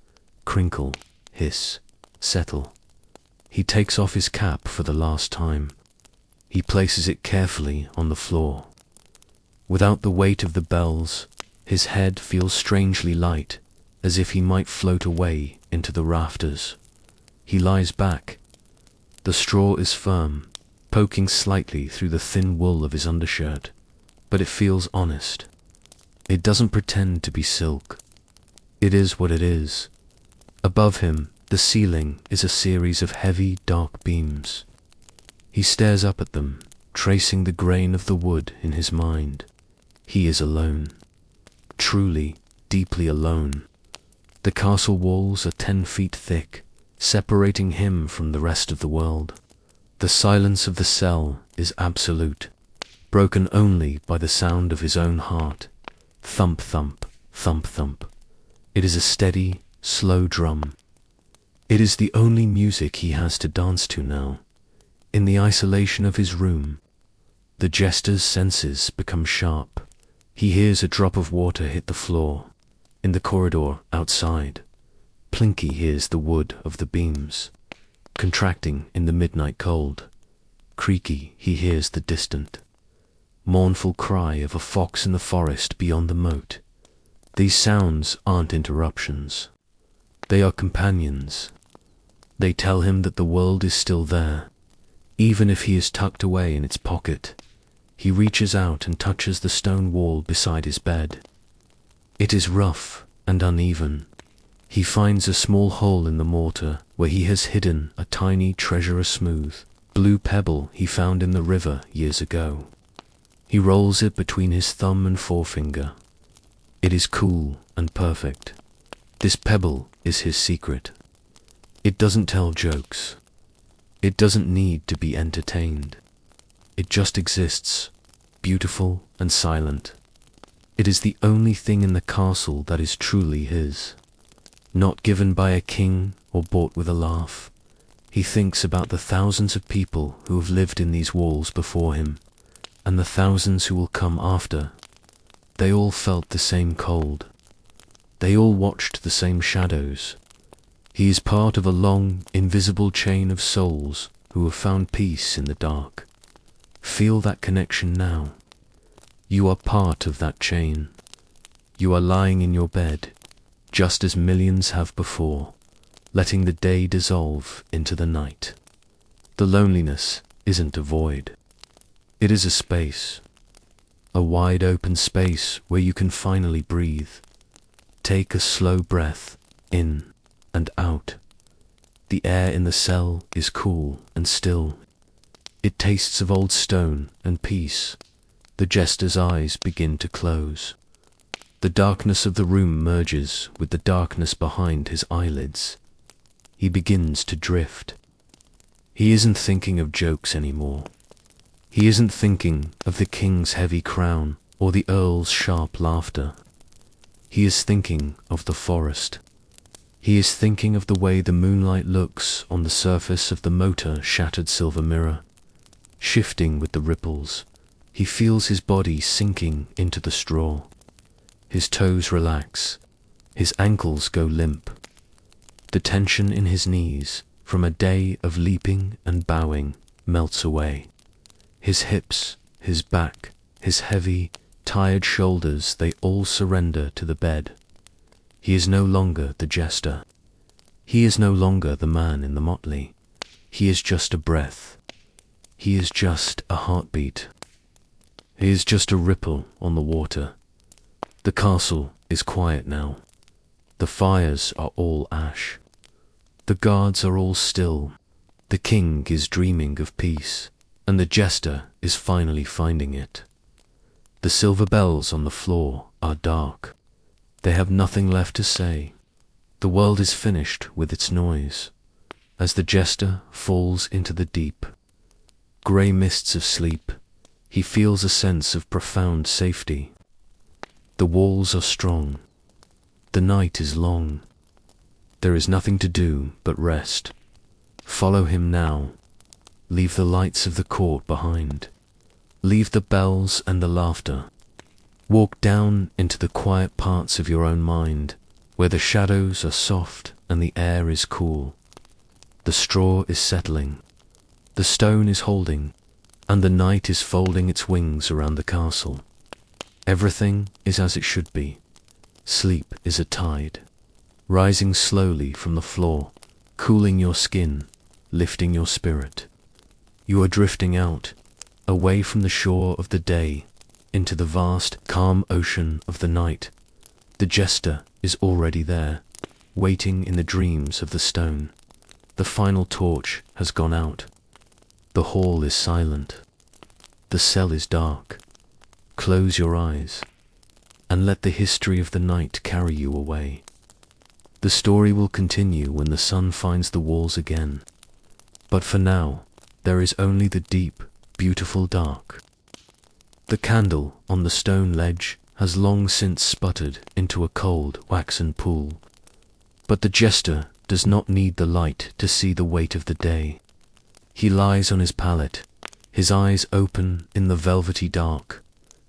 Crinkle, hiss, settle. He takes off his cap for the last time. He places it carefully on the floor. Without the weight of the bells, his head feels strangely light, as if he might float away into the rafters. He lies back. The straw is firm, poking slightly through the thin wool of his undershirt, but it feels honest. It doesn't pretend to be silk. It is what it is. Above him, the ceiling is a series of heavy, dark beams. He stares up at them, tracing the grain of the wood in his mind. He is alone. Truly, deeply alone. The castle walls are 10 feet thick, separating him from the rest of the world. The silence of the cell is absolute, broken only by the sound of his own heart. Thump, thump, thump, thump. It is a steady, slow drum. It is the only music he has to dance to now. In the isolation of his room, the jester's senses become sharp. He hears a drop of water hit the floor. In the corridor outside, Plinky hears the wood of the beams, contracting in the midnight cold. Creaky, he hears the distant, mournful cry of a fox in the forest beyond the moat. These sounds aren't interruptions. They are companions. They tell him that the world is still there, even if he is tucked away in its pocket. He reaches out and touches the stone wall beside his bed. It is rough and uneven. He finds a small hole in the mortar where he has hidden a tiny treasure, a smooth, blue pebble he found in the river years ago. He rolls it between his thumb and forefinger. It is cool and perfect. This pebble is his secret. It doesn't tell jokes. It doesn't need to be entertained. It just exists, beautiful and silent. It is the only thing in the castle that is truly his. Not given by a king or bought with a laugh. He thinks about the thousands of people who have lived in these walls before him, and the thousands who will come after. They all felt the same cold. They all watched the same shadows. He is part of a long, invisible chain of souls who have found peace in the dark. Feel that connection now. You are part of that chain. You are lying in your bed, just as millions have before, letting the day dissolve into the night. The loneliness isn't a void. It is a space. A wide open space where you can finally breathe. Take a slow breath in and out. The air in the cell is cool and still. It tastes of old stone and peace. The jester's eyes begin to close. The darkness of the room merges with the darkness behind his eyelids. He begins to drift. He isn't thinking of jokes anymore. He isn't thinking of the king's heavy crown or the earl's sharp laughter. He is thinking of the forest. He is thinking of the way the moonlight looks on the surface of the motor-shattered silver mirror, shifting with the ripples. He feels his body sinking into the straw. His toes relax. His ankles go limp. The tension in his knees, from a day of leaping and bowing, melts away. His hips, his back, his heavy, tired shoulders, they all surrender to the bed. He is no longer the jester. He is no longer the man in the motley. He is just a breath. He is just a heartbeat. He is just a ripple on the water. The castle is quiet now. The fires are all ash. The guards are all still. The king is dreaming of peace, and the jester is finally finding it. The silver bells on the floor are dark. They have nothing left to say. The world is finished with its noise, as the jester falls into the deep, grey mists of sleep. He feels a sense of profound safety. The walls are strong. The night is long. There is nothing to do but rest. Follow him now. Leave the lights of the court behind. Leave the bells and the laughter. Walk down into the quiet parts of your own mind, where the shadows are soft and the air is cool. The straw is settling. The stone is holding, and the night is folding its wings around the castle. Everything is as it should be. Sleep is a tide, rising slowly from the floor, cooling your skin, lifting your spirit. You are drifting out, away from the shore of the day, into the vast, calm ocean of the night. The jester is already there, waiting in the dreams of the stone. The final torch has gone out. The hall is silent. The cell is dark. Close your eyes, and let the history of the night carry you away. The story will continue when the sun finds the walls again. But for now, there is only the deep, beautiful dark. The candle on the stone ledge has long since sputtered into a cold, waxen pool. But the jester does not need the light to see the weight of the day. He lies on his pallet, his eyes open in the velvety dark,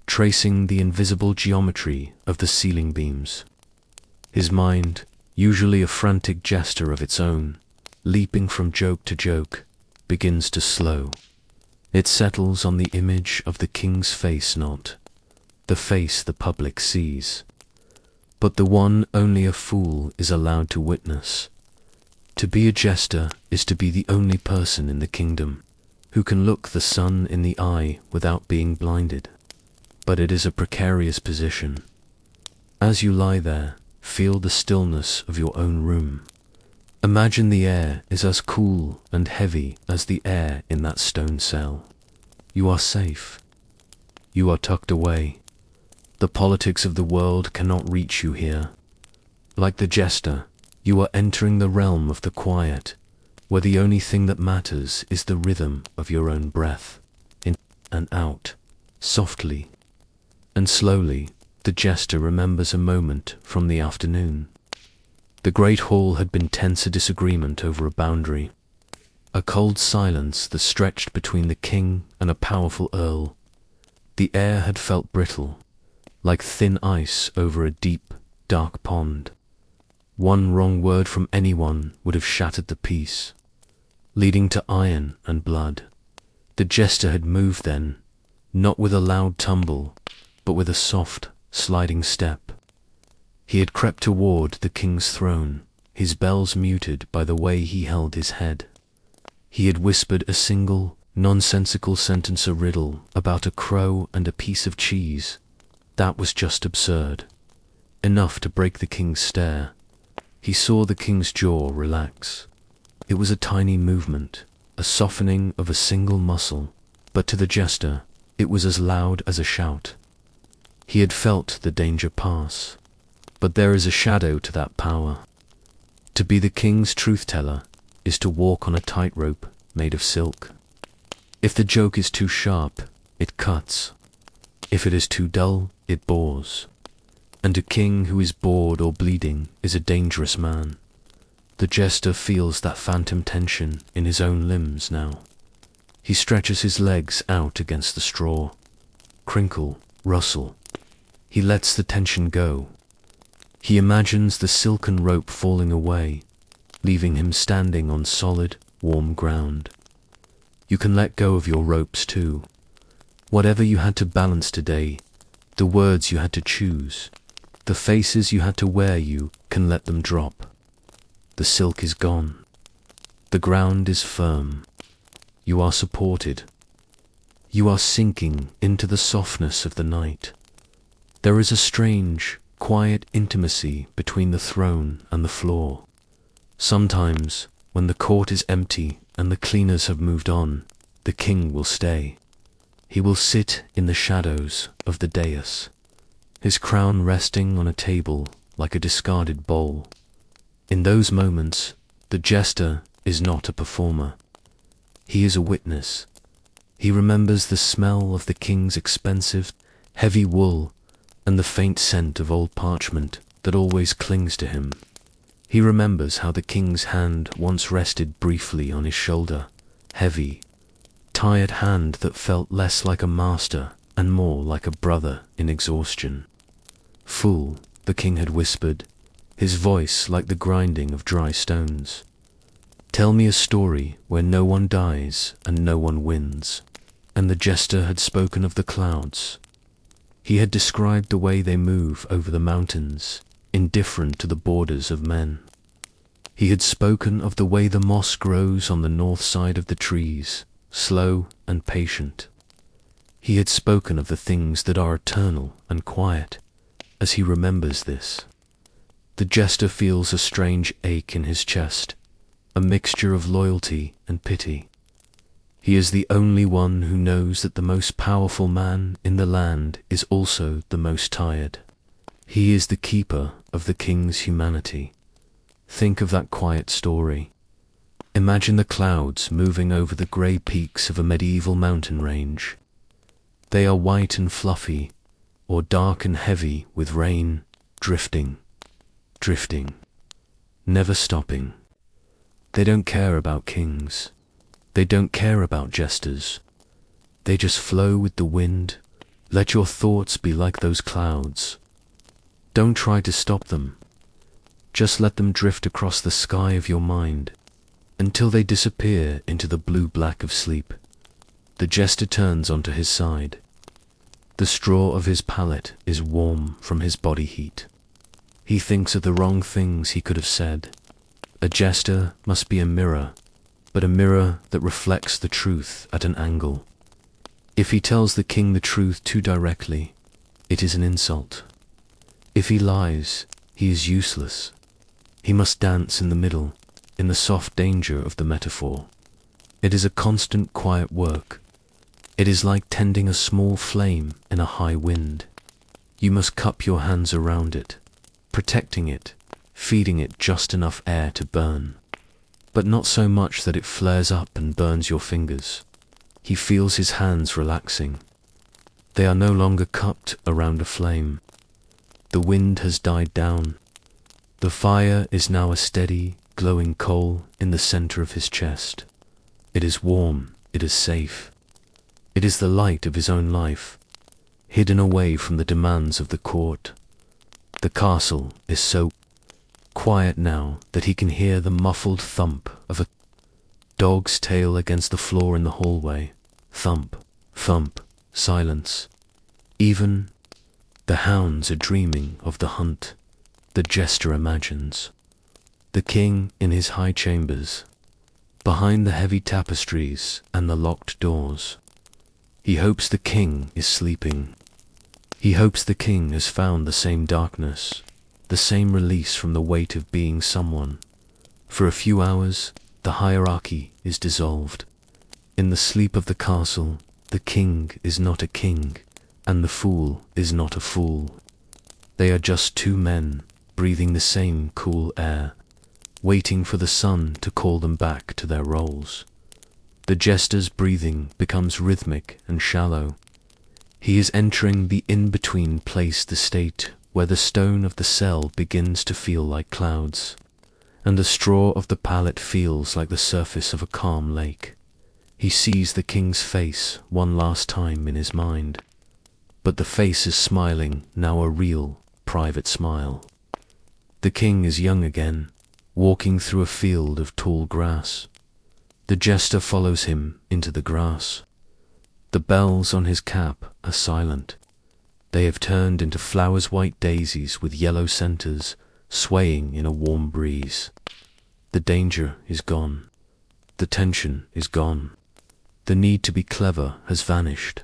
tracing the invisible geometry of the ceiling beams. His mind, usually a frantic jester of its own, leaping from joke to joke, begins to slow. It settles on the image of the king's face, not the face the public sees, but the one only a fool is allowed to witness. To be a jester is to be the only person in the kingdom who can look the sun in the eye without being blinded. But it is a precarious position. As you lie there, feel the stillness of your own room. Imagine the air is as cool and heavy as the air in that stone cell. You are safe. You are tucked away. The politics of the world cannot reach you here. Like the jester, you are entering the realm of the quiet, where the only thing that matters is the rhythm of your own breath, in and out, softly and slowly. The jester remembers a moment from the afternoon. The great hall had been tense, a disagreement over a boundary, a cold silence that stretched between the king and a powerful earl. The air had felt brittle, like thin ice over a deep, dark pond. One wrong word from anyone would have shattered the peace, leading to iron and blood. The jester had moved then, not with a loud tumble, but with a soft, sliding step. He had crept toward the king's throne, his bells muted by the way he held his head. He had whispered a single, nonsensical sentence, a riddle about a crow and a piece of cheese. That was just absurd, enough to break the king's stare. He saw the king's jaw relax. It was a tiny movement, a softening of a single muscle, but to the jester, it was as loud as a shout. He had felt the danger pass. But there is a shadow to that power. To be the king's truth-teller is to walk on a tightrope made of silk. If the joke is too sharp, it cuts. If it is too dull, it bores. And a king who is bored or bleeding is a dangerous man. The jester feels that phantom tension in his own limbs now. He stretches his legs out against the straw. Crinkle, rustle. He lets the tension go. He imagines the silken rope falling away, leaving him standing on solid, warm ground. You can let go of your ropes too. Whatever you had to balance today, the words you had to choose, the faces you had to wear, you can let them drop. The silk is gone. The ground is firm. You are supported. You are sinking into the softness of the night. There is a strange, quiet intimacy between the throne and the floor. Sometimes, when the court is empty and the cleaners have moved on, the king will stay. He will sit in the shadows of the dais, his crown resting on a table like a discarded bowl. In those moments, the jester is not a performer. He is a witness. He remembers the smell of the king's expensive, heavy wool and the faint scent of old parchment that always clings to him. He remembers how the king's hand once rested briefly on his shoulder, heavy, tired hand that felt less like a master and more like a brother in exhaustion. "Fool," the king had whispered, his voice like the grinding of dry stones. "Tell me a story where no one dies and no one wins." And the jester had spoken of the clouds. He had described the way they move over the mountains, indifferent to the borders of men. He had spoken of the way the moss grows on the north side of the trees, slow and patient. He had spoken of the things that are eternal and quiet. As he remembers this, the jester feels a strange ache in his chest, a mixture of loyalty and pity. He is the only one who knows that the most powerful man in the land is also the most tired. He is the keeper of the king's humanity. Think of that quiet story. Imagine the clouds moving over the grey peaks of a medieval mountain range. They are white and fluffy, or dark and heavy with rain, drifting, never stopping. They don't care about kings. They don't care about jesters. They just flow with the wind. Let your thoughts be like those clouds. Don't try to stop them. Just let them drift across the sky of your mind until they disappear into the blue-black of sleep. The jester turns onto his side. The straw of his pallet is warm from his body heat. He thinks of the wrong things he could have said. A jester must be a mirror, but a mirror that reflects the truth at an angle. If he tells the king the truth too directly, it is an insult. If he lies, he is useless. He must dance in the middle, in the soft danger of the metaphor. It is a constant quiet work. It is like tending a small flame in a high wind. You must cup your hands around it, protecting it, feeding it just enough air to burn, but not so much that it flares up and burns your fingers. He feels his hands relaxing. They are no longer cupped around a flame. The wind has died down. The fire is now a steady, glowing coal in the center of his chest. It is warm, it is safe. It is the light of his own life, hidden away from the demands of the court. The castle is so quiet now that he can hear the muffled thump of a dog's tail against the floor in the hallway. Thump, thump, silence. Even the hounds are dreaming of the hunt the Jester imagines. The king in his high chambers, behind the heavy tapestries and the locked doors. He hopes the king is sleeping. He hopes the king has found the same darkness, the same release from the weight of being someone. For a few hours, the hierarchy is dissolved. In the sleep of the castle, the king is not a king, and the fool is not a fool. They are just two men, breathing the same cool air, waiting for the sun to call them back to their roles. The jester's breathing becomes rhythmic and shallow. He is entering the in-between place, the state where the stone of the cell begins to feel like clouds, and the straw of the pallet feels like the surface of a calm lake. He sees the king's face one last time in his mind, but the face is smiling, now a real, private smile. The king is young again, walking through a field of tall grass. The jester follows him into the grass. The bells on his cap are silent. They have turned into flowers, white daisies with yellow centers, swaying in a warm breeze. The danger is gone. The tension is gone. The need to be clever has vanished.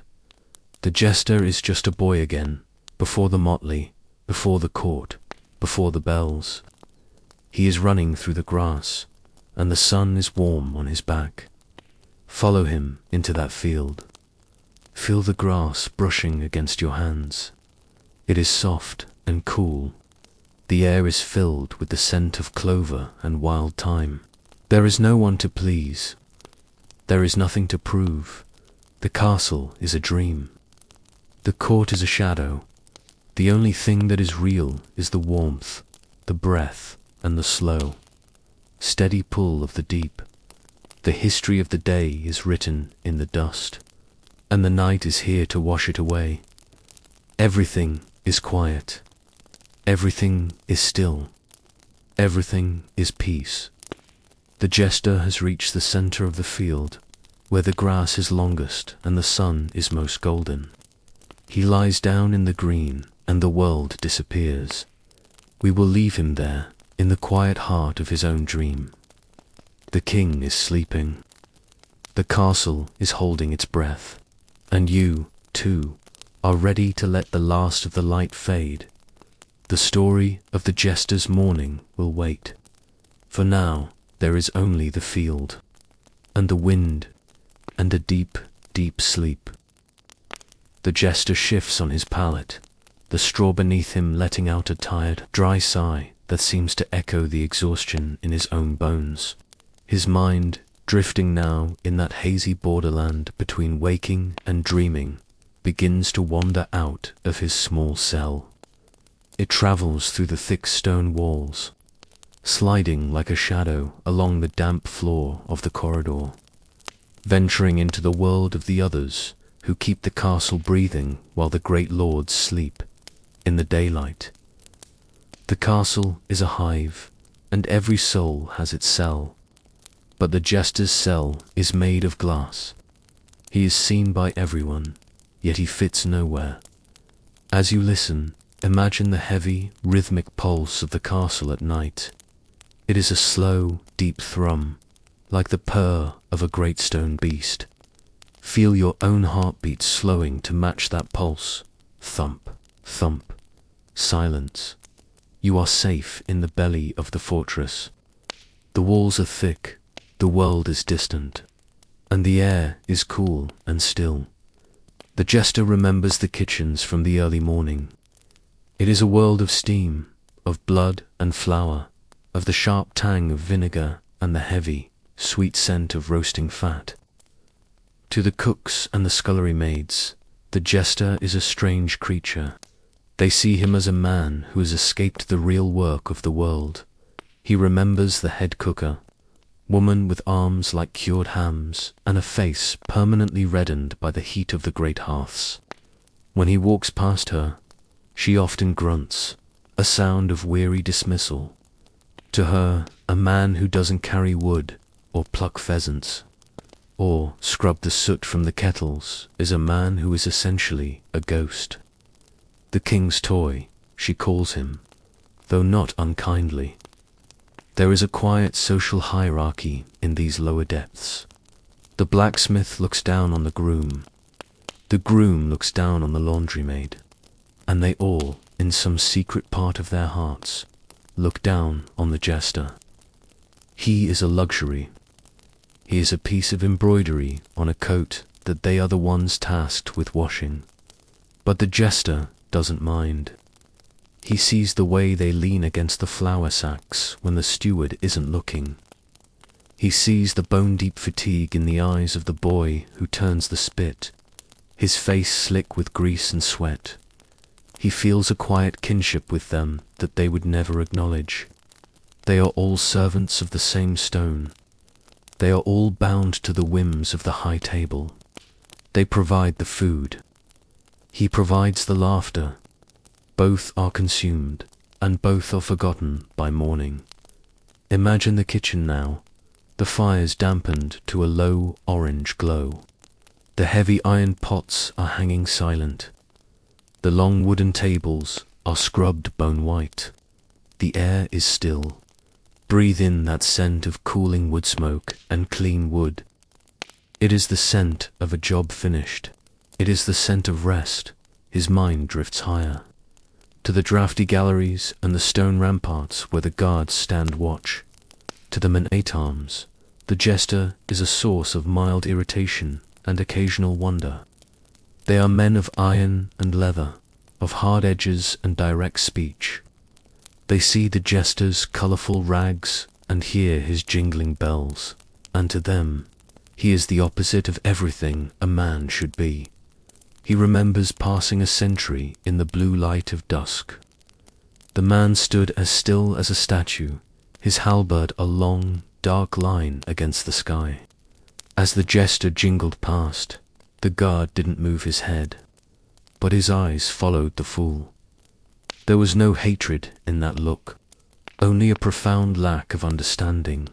The jester is just a boy again, before the motley, before the court, before the bells. He is running through the grass, and the sun is warm on his back. Follow him into that field. Feel the grass brushing against your hands. It is soft and cool. The air is filled with the scent of clover and wild thyme. There is no one to please. There is nothing to prove. The castle is a dream. The court is a shadow. The only thing that is real is the warmth, the breath, and the slow, steady pull of the deep. The history of the day is written in the dust, and the night is here to wash it away. Everything is quiet. Everything is still. Everything is peace. The jester has reached the center of the field, where the grass is longest and the sun is most golden. He lies down in the green, and the world disappears. We will leave him there, in the quiet heart of his own dream. The king is sleeping. The castle is holding its breath, and you, too, are ready to let the last of the light fade. The story of the jester's morning will wait. For now, there is only the field, and the wind, and a deep, deep sleep. The jester shifts on his pallet, the straw beneath him letting out a tired, dry sigh that seems to echo the exhaustion in his own bones. His mind, drifting now in that hazy borderland between waking and dreaming, begins to wander out of his small cell. It travels through the thick stone walls, sliding like a shadow along the damp floor of the corridor, venturing into the world of the others who keep the castle breathing while the great lords sleep in the daylight. The castle is a hive, and every soul has its cell, but the jester's cell is made of glass. He is seen by everyone, yet he fits nowhere. As you listen, imagine the heavy, rhythmic pulse of the castle at night. It is a slow, deep thrum, like the purr of a great stone beast. Feel your own heartbeat slowing to match that pulse. Thump, thump, silence. You are safe in the belly of the fortress. The walls are thick, the world is distant, and the air is cool and still. The jester remembers the kitchens from the early morning. It is a world of steam, of blood and flour, of the sharp tang of vinegar and the heavy, sweet scent of roasting fat. To the cooks and the scullery maids, the jester is a strange creature. They see him as a man who has escaped the real work of the world. He remembers the head cooker, woman with arms like cured hams and a face permanently reddened by the heat of the great hearths. When he walks past her, she often grunts, a sound of weary dismissal. To her, a man who doesn't carry wood, or pluck pheasants, or scrub the soot from the kettles, is a man who is essentially a ghost. The king's toy, she calls him, though not unkindly. There is a quiet social hierarchy in these lower depths. The blacksmith looks down on the groom looks down on the laundry-maid, and they all, in some secret part of their hearts, look down on the jester. He is a luxury. He is a piece of embroidery on a coat that they are the ones tasked with washing. But the jester doesn't mind. He sees the way they lean against the flour sacks when the steward isn't looking. He sees the bone-deep fatigue in the eyes of the boy who turns the spit, his face slick with grease and sweat. He feels a quiet kinship with them that they would never acknowledge. They are all servants of the same stone. They are all bound to the whims of the high table. They provide the food. He provides the laughter. Both are consumed, and both are forgotten by morning. Imagine the kitchen now, the fires dampened to a low orange glow. The heavy iron pots are hanging silent. The long wooden tables are scrubbed bone white. The air is still. Breathe in that scent of cooling wood smoke and clean wood. It is the scent of a job finished. It is the scent of rest. His mind drifts higher, to the draughty galleries and the stone ramparts where the guards stand watch. To the men-at-arms, the jester is a source of mild irritation and occasional wonder. They are men of iron and leather, of hard edges and direct speech. They see the jester's colourful rags and hear his jingling bells, and to them, he is the opposite of everything a man should be. He remembers passing a sentry in the blue light of dusk. The man stood as still as a statue, his halberd a long, dark line against the sky. As the jester jingled past, the guard didn't move his head, but his eyes followed the fool. There was no hatred in that look, only a profound lack of understanding.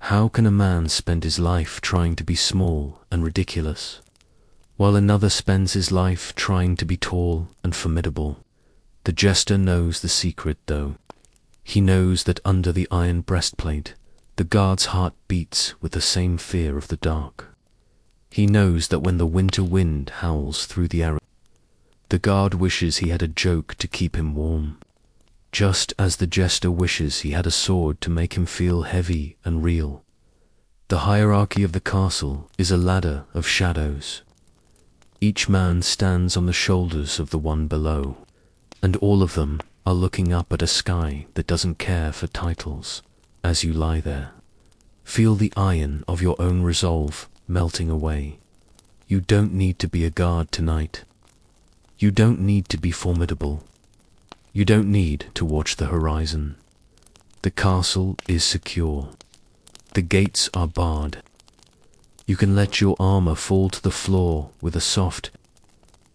How can a man spend his life trying to be small and ridiculous, while another spends his life trying to be tall and formidable? The jester knows the secret, though. He knows that under the iron breastplate, the guard's heart beats with the same fear of the dark. He knows that when the winter wind howls through the arrow, the guard wishes he had a joke to keep him warm, just as the jester wishes he had a sword to make him feel heavy and real. The hierarchy of the castle is a ladder of shadows. Each man stands on the shoulders of the one below, and all of them are looking up at a sky that doesn't care for titles. As you lie there, feel the iron of your own resolve melting away. You don't need to be a guard tonight. You don't need to be formidable. You don't need to watch the horizon. The castle is secure. The gates are barred. You can let your armor fall to the floor with a soft,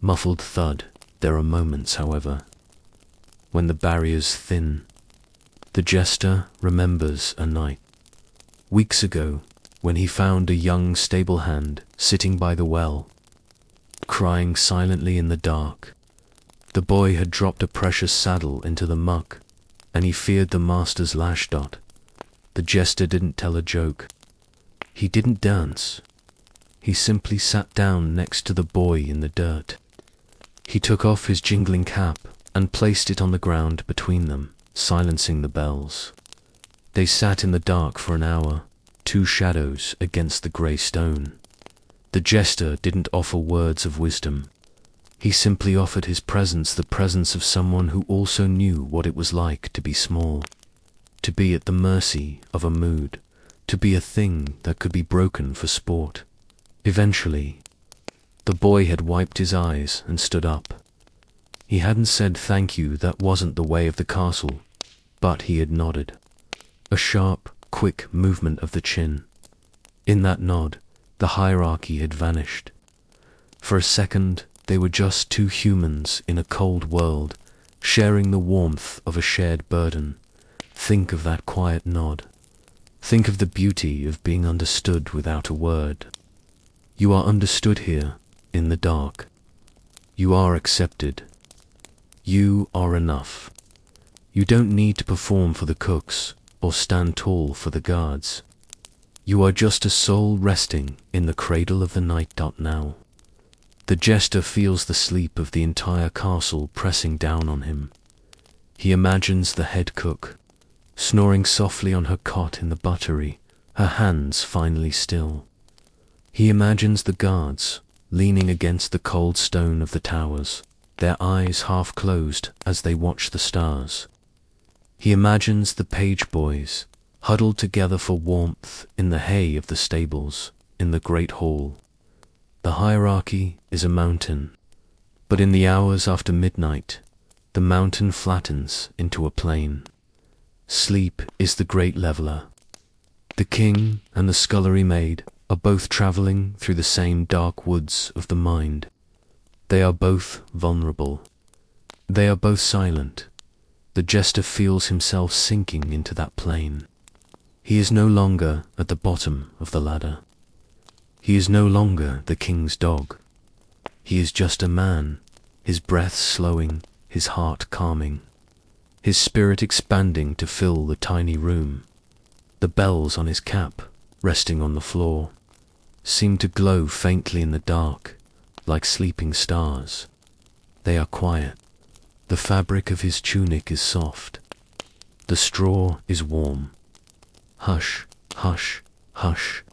muffled thud. There are moments, however, when the barriers thin. The jester remembers a night, weeks ago, when he found a young stable hand sitting by the well, crying silently in the dark. The boy had dropped a precious saddle into the muck, and he feared the master's lash dot. The jester didn't tell a joke. He didn't dance. He simply sat down next to the boy in the dirt. He took off his jingling cap and placed it on the ground between them, silencing the bells. They sat in the dark for an hour, two shadows against the grey stone. The jester didn't offer words of wisdom. He simply offered his presence, the presence of someone who also knew what it was like to be small, to be at the mercy of a mood, to be a thing that could be broken for sport. Eventually, the boy had wiped his eyes and stood up. He hadn't said thank you, that wasn't the way of the castle, but he had nodded. A sharp, quick movement of the chin. In that nod, the hierarchy had vanished. For a second, they were just two humans in a cold world, sharing the warmth of a shared burden. Think of that quiet nod. Think of the beauty of being understood without a word. You are understood here, in the dark. You are accepted. You are enough. You don't need to perform for the cooks or stand tall for the guards. You are just a soul resting in the cradle of the night. Now. The jester feels the sleep of the entire castle pressing down on him. He imagines the head cook, snoring softly on her cot in the buttery, her hands finally still. He imagines the guards, leaning against the cold stone of the towers, their eyes half closed as they watch the stars. He imagines the page boys, huddled together for warmth in the hay of the stables, in the great hall. The hierarchy is a mountain, but in the hours after midnight, the mountain flattens into a plain. Sleep is the great leveler. The king and the scullery maid are both traveling through the same dark woods of the mind. They are both vulnerable. They are both silent. The jester feels himself sinking into that plain. He is no longer at the bottom of the ladder. He is no longer the king's dog. He is just a man, his breath slowing, his heart calming, his spirit expanding to fill the tiny room. The bells on his cap, resting on the floor, seem to glow faintly in the dark, like sleeping stars. They are quiet. The fabric of his tunic is soft. The straw is warm. Hush, hush, hush.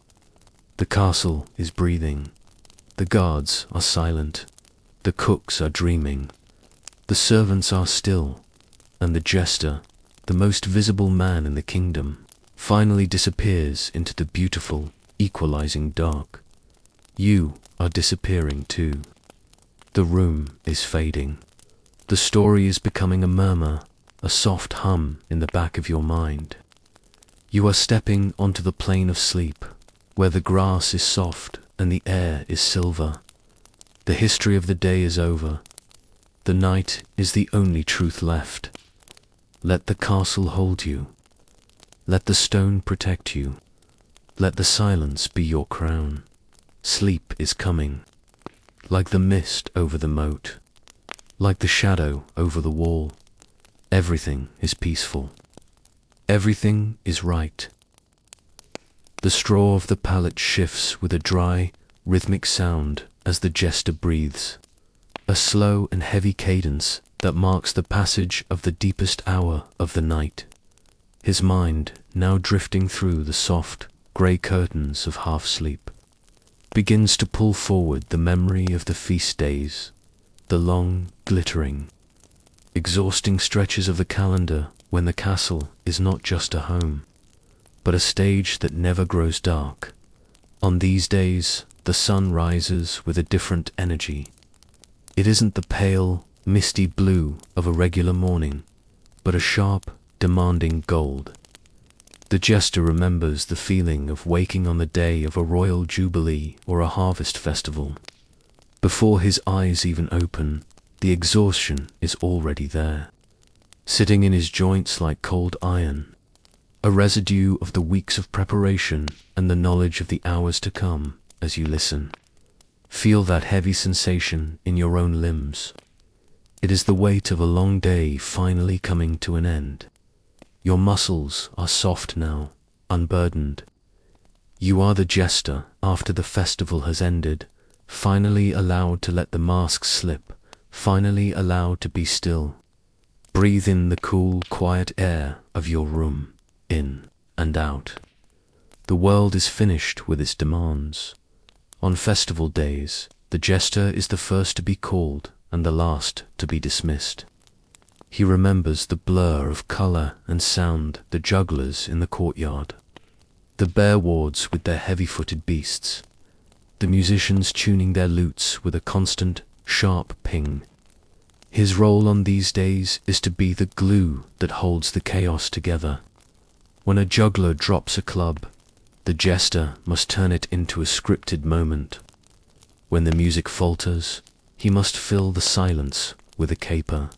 The castle is breathing. The guards are silent. The cooks are dreaming. The servants are still. And the jester, the most visible man in the kingdom, finally disappears into the beautiful, equalizing dark. You are disappearing too. The room is fading. The story is becoming a murmur, a soft hum in the back of your mind. You are stepping onto the plain of sleep, where the grass is soft and the air is silver. The history of the day is over. The night is the only truth left. Let the castle hold you. Let the stone protect you. Let the silence be your crown. Sleep is coming, like the mist over the moat, like the shadow over the wall. Everything is peaceful. Everything is right. The straw of the pallet shifts with a dry, rhythmic sound as the jester breathes, a slow and heavy cadence that marks the passage of the deepest hour of the night. His mind, now drifting through the soft, grey curtains of half-sleep, begins to pull forward the memory of the feast days, the long, glittering, exhausting stretches of the calendar when the castle is not just a home, but a stage that never grows dark. On these days, the sun rises with a different energy. It isn't the pale, misty blue of a regular morning, but a sharp, demanding gold. The jester remembers the feeling of waking on the day of a royal jubilee or a harvest festival. Before his eyes even open, the exhaustion is already there, sitting in his joints like cold iron, a residue of the weeks of preparation and the knowledge of the hours to come. As you listen, feel that heavy sensation in your own limbs. It is the weight of a long day finally coming to an end. Your muscles are soft now, unburdened. You are the jester after the festival has ended, finally allowed to let the mask slip, finally allowed to be still. Breathe in the cool, quiet air of your room, in and out. The world is finished with its demands. On festival days, the jester is the first to be called and the last to be dismissed. He remembers the blur of color and sound, the jugglers in the courtyard, the bear wards with their heavy-footed beasts, the musicians tuning their lutes with a constant, sharp ping. His role on these days is to be the glue that holds the chaos together. When a juggler drops a club, the jester must turn it into a scripted moment. When the music falters, he must fill the silence with a caper.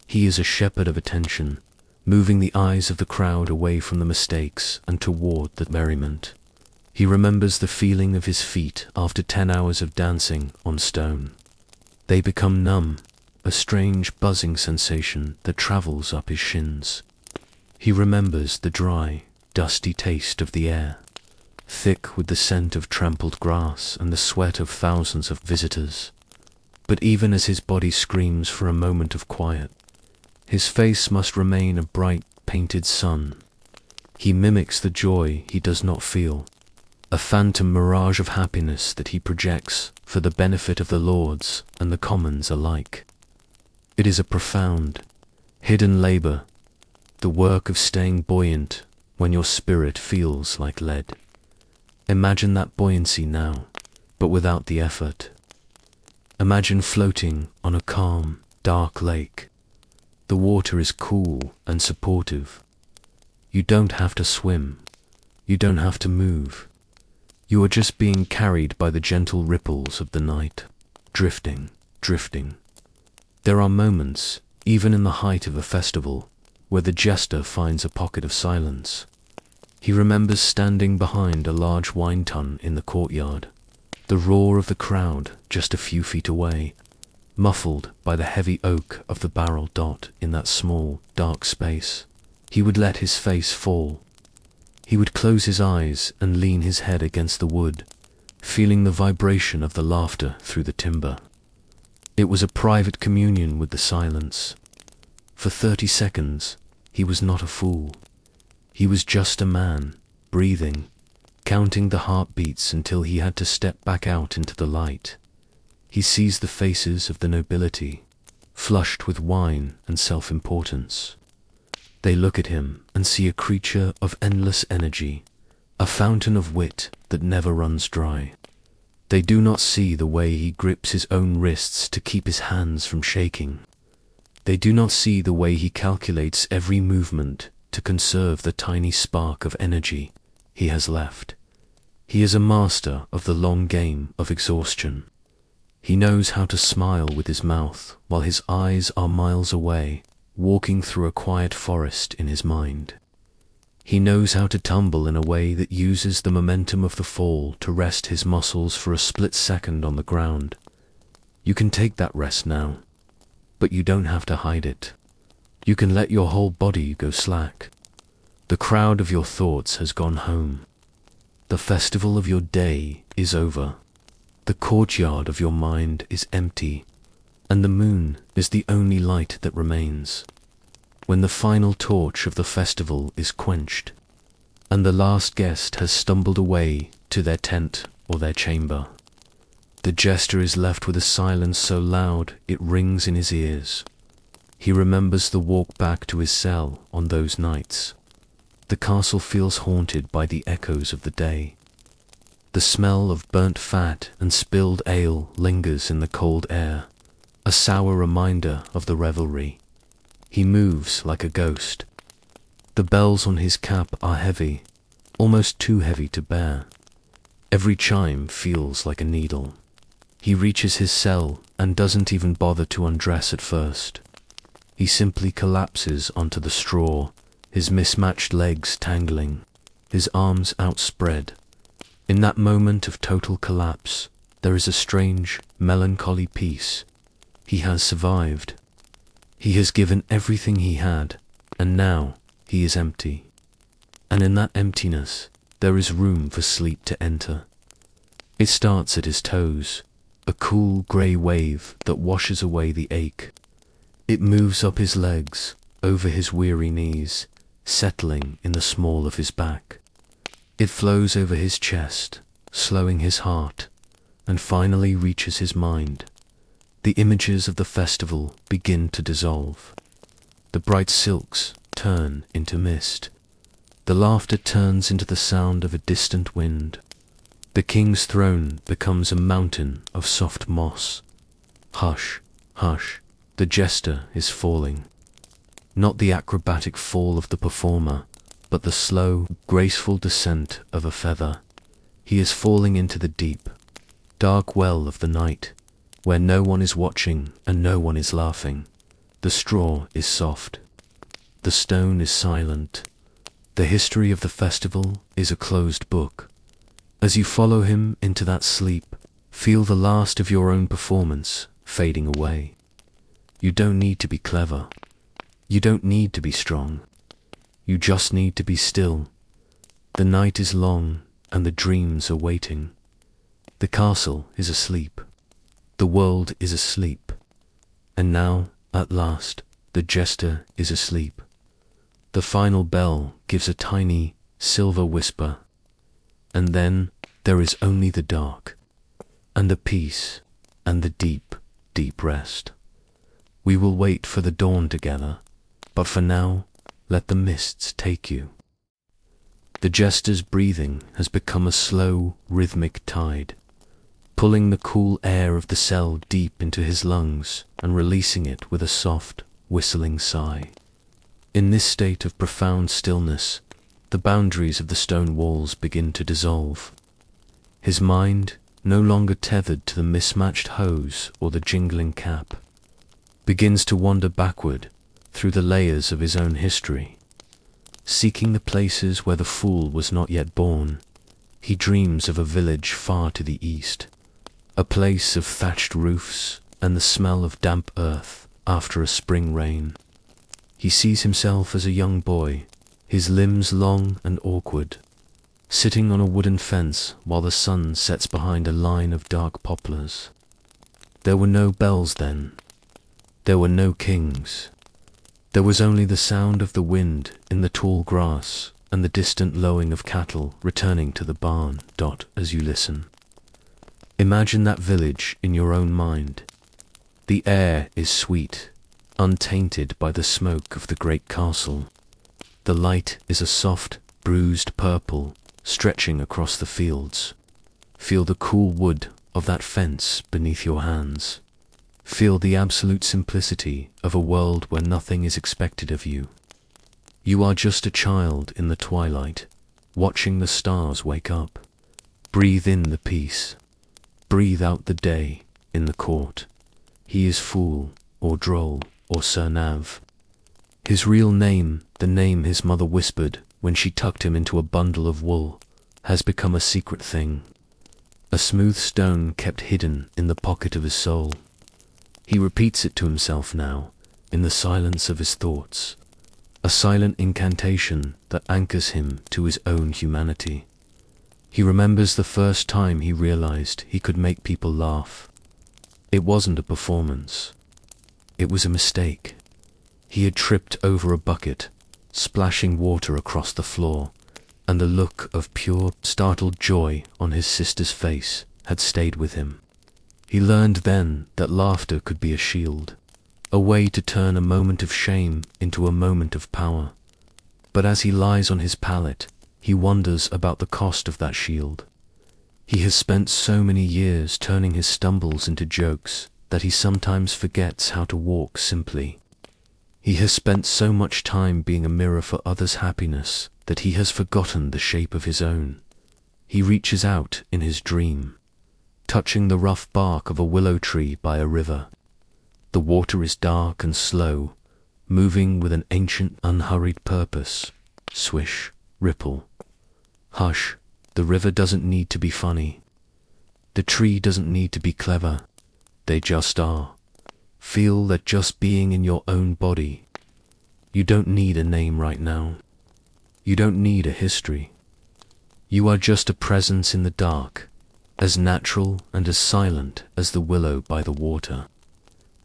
He is a shepherd of attention, moving the eyes of the crowd away from the mistakes and toward the merriment. He remembers the feeling of his feet after 10 hours of dancing on stone. They become numb, a strange buzzing sensation that travels up his shins. He remembers the dry, dusty taste of the air, thick with the scent of trampled grass and the sweat of thousands of visitors. But even as his body screams for a moment of quiet, his face must remain a bright, painted sun. He mimics the joy he does not feel, a phantom mirage of happiness that he projects for the benefit of the lords and the commons alike. It is a profound, hidden labor, the work of staying buoyant when your spirit feels like lead. Imagine that buoyancy now, but without the effort. Imagine floating on a calm, dark lake. The water is cool and supportive. You don't have to swim. You don't have to move. You are just being carried by the gentle ripples of the night, drifting, drifting. There are moments, even in the height of a festival, where the jester finds a pocket of silence. He remembers standing behind a large wine tun in the courtyard, the roar of the crowd just a few feet away, muffled by the heavy oak of the barrel dot in that small, dark space. He would let his face fall. He would close his eyes and lean his head against the wood, feeling the vibration of the laughter through the timber. It was a private communion with the silence. For 30 seconds, he was not a fool. He was just a man, breathing, counting the heartbeats until he had to step back out into the light. He sees the faces of the nobility, flushed with wine and self-importance. They look at him and see a creature of endless energy, a fountain of wit that never runs dry. They do not see the way he grips his own wrists to keep his hands from shaking. They do not see the way he calculates every movement to conserve the tiny spark of energy he has left. He is a master of the long game of exhaustion. He knows how to smile with his mouth while his eyes are miles away, walking through a quiet forest in his mind. He knows how to tumble in a way that uses the momentum of the fall to rest his muscles for a split second on the ground. You can take that rest now, but you don't have to hide it. You can let your whole body go slack. The crowd of your thoughts has gone home. The festival of your day is over. The courtyard of your mind is empty, and the moon is the only light that remains. When the final torch of the festival is quenched, and the last guest has stumbled away to their tent or their chamber, the jester is left with a silence so loud it rings in his ears. He remembers the walk back to his cell on those nights. The castle feels haunted by the echoes of the day. The smell of burnt fat and spilled ale lingers in the cold air, a sour reminder of the revelry. He moves like a ghost. The bells on his cap are heavy, almost too heavy to bear. Every chime feels like a needle. He reaches his cell and doesn't even bother to undress at first. He simply collapses onto the straw, his mismatched legs tangling, his arms outspread. In that moment of total collapse, there is a strange, melancholy peace. He has survived. He has given everything he had, and now he is empty. And in that emptiness, there is room for sleep to enter. It starts at his toes, a cool grey wave that washes away the ache. It moves up his legs, over his weary knees, settling in the small of his back. It flows over his chest, slowing his heart, and finally reaches his mind. The images of the festival begin to dissolve. The bright silks turn into mist. The laughter turns into the sound of a distant wind. The king's throne becomes a mountain of soft moss. Hush, hush, the jester is falling. Not the acrobatic fall of the performer, but the slow, graceful descent of a feather. He is falling into the deep, dark well of the night, where no one is watching and no one is laughing. The straw is soft. The stone is silent. The history of the festival is a closed book. As you follow him into that sleep, feel the last of your own performance fading away. You don't need to be clever. You don't need to be strong. You just need to be still. The night is long and the dreams are waiting. The castle is asleep. The world is asleep. And now, at last, the jester is asleep. The final bell gives a tiny, silver whisper. And then there is only the dark, and the peace, and the deep, deep rest. We will wait for the dawn together, but for now, let the mists take you. The jester's breathing has become a slow, rhythmic tide, pulling the cool air of the cell deep into his lungs and releasing it with a soft, whistling sigh. In this state of profound stillness, the boundaries of the stone walls begin to dissolve. His mind, no longer tethered to the mismatched hose or the jingling cap, begins to wander backward through the layers of his own history. Seeking the places where the fool was not yet born, he dreams of a village far to the east, a place of thatched roofs and the smell of damp earth after a spring rain. He sees himself as a young boy, his limbs long and awkward, sitting on a wooden fence while the sun sets behind a line of dark poplars. There were no bells then. There were no kings. There was only the sound of the wind in the tall grass and the distant lowing of cattle returning to the barn. As you listen, imagine that village in your own mind. The air is sweet, untainted by the smoke of the great castle. The light is a soft, bruised purple stretching across the fields. Feel the cool wood of that fence beneath your hands. Feel the absolute simplicity of a world where nothing is expected of you. You are just a child in the twilight, watching the stars wake up. Breathe in the peace. Breathe out the day in the court. He is fool, or droll, or Sir Nav. His real name, the name his mother whispered when she tucked him into a bundle of wool, has become a secret thing. A smooth stone kept hidden in the pocket of his soul. He repeats it to himself now, in the silence of his thoughts, a silent incantation that anchors him to his own humanity. He remembers the first time he realized he could make people laugh. It wasn't a performance. It was a mistake. He had tripped over a bucket, splashing water across the floor, and the look of pure, startled joy on his sister's face had stayed with him. He learned then that laughter could be a shield, a way to turn a moment of shame into a moment of power. But as he lies on his pallet, he wonders about the cost of that shield. He has spent so many years turning his stumbles into jokes that he sometimes forgets how to walk simply. He has spent so much time being a mirror for others' happiness that he has forgotten the shape of his own. He reaches out in his dream, touching the rough bark of a willow tree by a river. The water is dark and slow, moving with an ancient, unhurried purpose. Swish, ripple. Hush, the river doesn't need to be funny. The tree doesn't need to be clever. They just are. Feel that just being in your own body. You don't need a name right now. You don't need a history. You are just a presence in the dark, as natural and as silent as the willow by the water.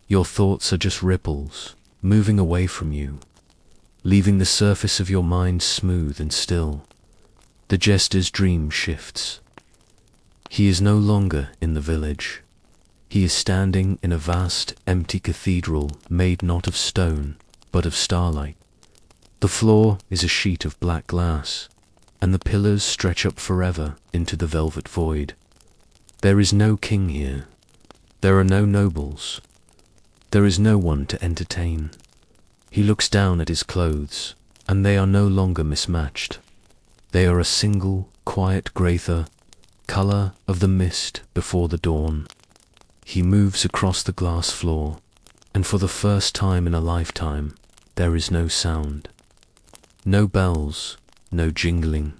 Your thoughts are just ripples, moving away from you, leaving the surface of your mind smooth and still. The jester's dream shifts. He is no longer in the village. He is standing in a vast, empty cathedral made not of stone, but of starlight. The floor is a sheet of black glass, and the pillars stretch up forever into the velvet void. There is no king here. There are no nobles. There is no one to entertain. He looks down at his clothes, and they are no longer mismatched. They are a single, quiet grayther, color of the mist before the dawn. He moves across the glass floor, and for the first time in a lifetime, there is no sound. No bells, no jingling,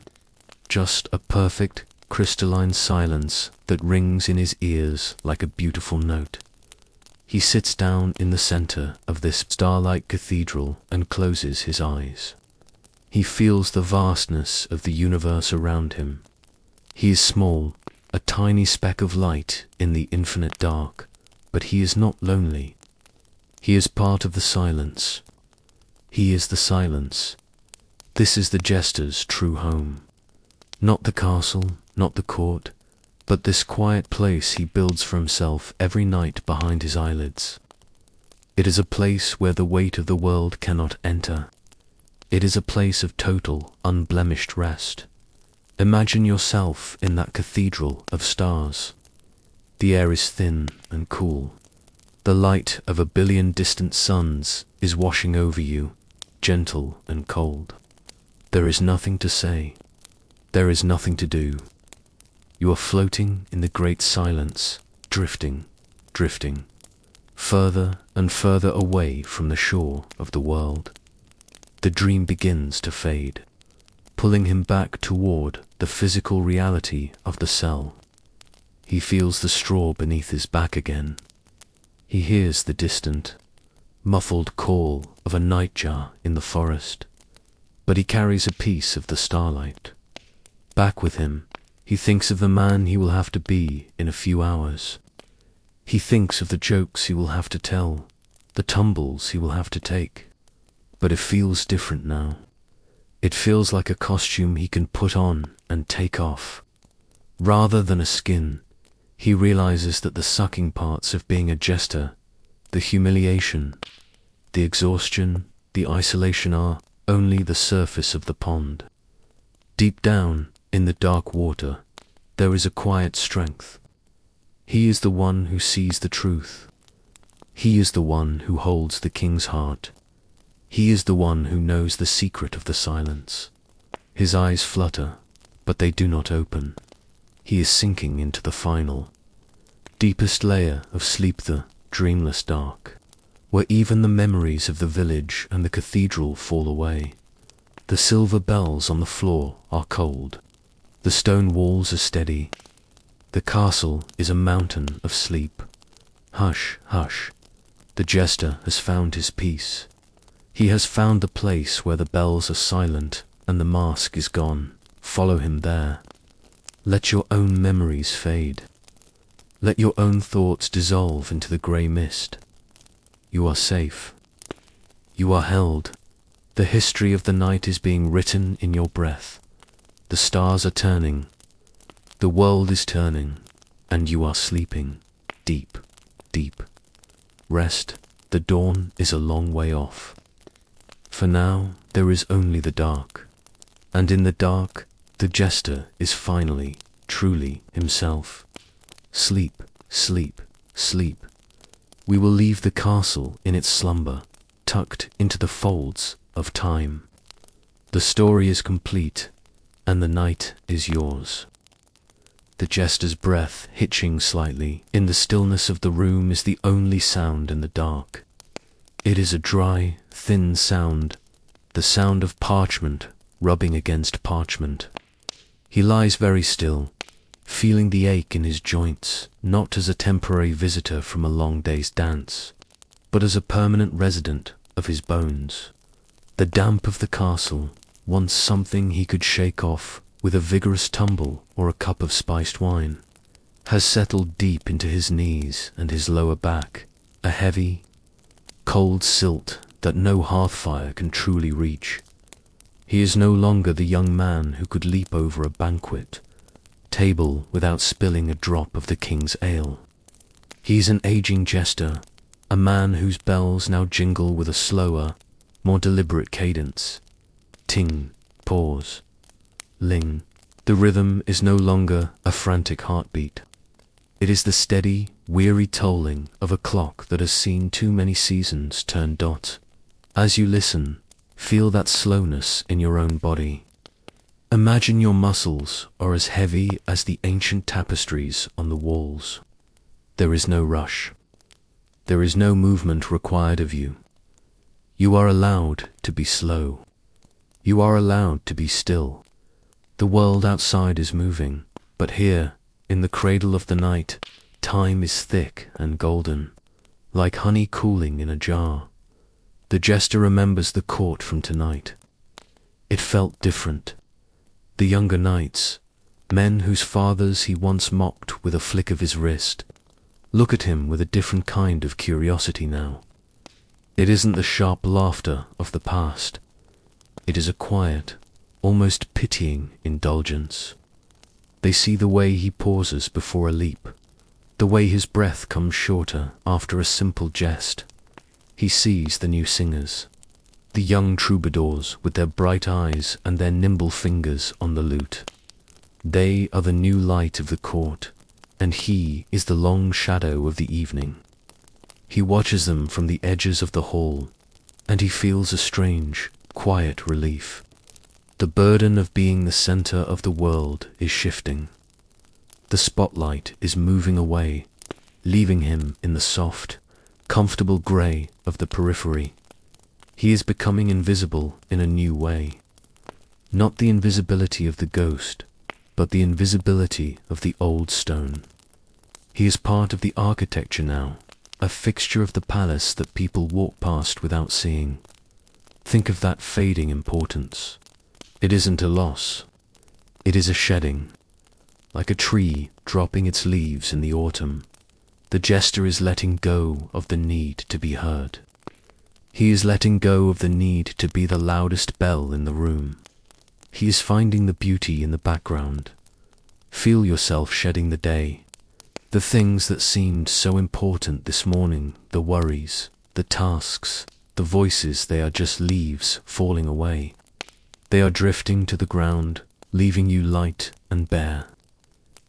just a perfect, crystalline silence that rings in his ears like a beautiful note. He sits down in the center of this starlight cathedral and closes his eyes. He feels the vastness of the universe around him. He is small, a tiny speck of light in the infinite dark, but he is not lonely. He is part of the silence. He is the silence. This is the Jester's true home. Not the castle, not the court, but this quiet place he builds for himself every night behind his eyelids. It is a place where the weight of the world cannot enter. It is a place of total, unblemished rest. Imagine yourself in that cathedral of stars. The air is thin and cool. The light of 1 billion distant suns is washing over you, gentle and cold. There is nothing to say. There is nothing to do. You are floating in the great silence, drifting, drifting, further and further away from the shore of the world. The dream begins to fade, pulling him back toward the physical reality of the cell. He feels the straw beneath his back again. He hears the distant, muffled call of a nightjar in the forest, but he carries a piece of the starlight. Back with him, he thinks of the man he will have to be in a few hours. He thinks of the jokes he will have to tell, the tumbles he will have to take. But it feels different now. It feels like a costume he can put on and take off. Rather than a skin, he realizes that the sucking parts of being a jester, the humiliation, the exhaustion, the isolation are only the surface of the pond. Deep down, in the dark water, there is a quiet strength. He is the one who sees the truth. He is the one who holds the king's heart. He is the one who knows the secret of the silence. His eyes flutter, but they do not open. He is sinking into the final, deepest layer of sleep, the dreamless dark, where even the memories of the village and the cathedral fall away. The silver bells on the floor are cold. The stone walls are steady. The castle is a mountain of sleep. Hush, hush. The jester has found his peace. He has found the place where the bells are silent and the mask is gone. Follow him there. Let your own memories fade. Let your own thoughts dissolve into the grey mist. You are safe. You are held. The history of the night is being written in your breath. The stars are turning. The world is turning, and you are sleeping. Deep, deep. Rest. The dawn is a long way off. For now, there is only the dark. And in the dark, the jester is finally, truly himself. Sleep, sleep, sleep. We will leave the castle in its slumber, tucked into the folds of time. The story is complete, and the night is yours. The jester's breath hitching slightly in the stillness of the room is the only sound in the dark. It is a dry, thin sound, the sound of parchment rubbing against parchment. He lies very still, feeling the ache in his joints, not as a temporary visitor from a long day's dance, but as a permanent resident of his bones. The damp of the castle, once something he could shake off with a vigorous tumble or a cup of spiced wine, has settled deep into his knees and his lower back, a heavy, cold silt that no hearth fire can truly reach. He is no longer the young man who could leap over a banquet, table without spilling a drop of the king's ale. He's an aging jester, a man whose bells now jingle with a slower, more deliberate cadence. Ting, pause, ling. The rhythm is no longer a frantic heartbeat. It is the steady, weary tolling of a clock that has seen too many seasons turn dot. As you listen, feel that slowness in your own body. Imagine your muscles are as heavy as the ancient tapestries on the walls. There is no rush. There is no movement required of you. You are allowed to be slow. You are allowed to be still. The world outside is moving, but here, in the cradle of the night, time is thick and golden, like honey cooling in a jar. The jester remembers the court from tonight. It felt different. The younger knights, men whose fathers he once mocked with a flick of his wrist, look at him with a different kind of curiosity now. It isn't the sharp laughter of the past. It is a quiet, almost pitying indulgence. They see the way he pauses before a leap, the way his breath comes shorter after a simple jest. He sees the new singers, the young troubadours with their bright eyes and their nimble fingers on the lute. They are the new light of the court, and he is the long shadow of the evening. He watches them from the edges of the hall, and he feels a strange, quiet relief. The burden of being the center of the world is shifting. The spotlight is moving away, leaving him in the soft, comfortable gray of the periphery. He is becoming invisible in a new way. Not the invisibility of the ghost, but the invisibility of the old stone. He is part of the architecture now, a fixture of the palace that people walk past without seeing. Think of that fading importance. It isn't a loss. It is a shedding. Like a tree dropping its leaves in the autumn, the jester is letting go of the need to be heard. He is letting go of the need to be the loudest bell in the room. He is finding the beauty in the background. Feel yourself shedding the day. The things that seemed so important this morning, the worries, the tasks, the voices, they are just leaves falling away. They are drifting to the ground, leaving you light and bare.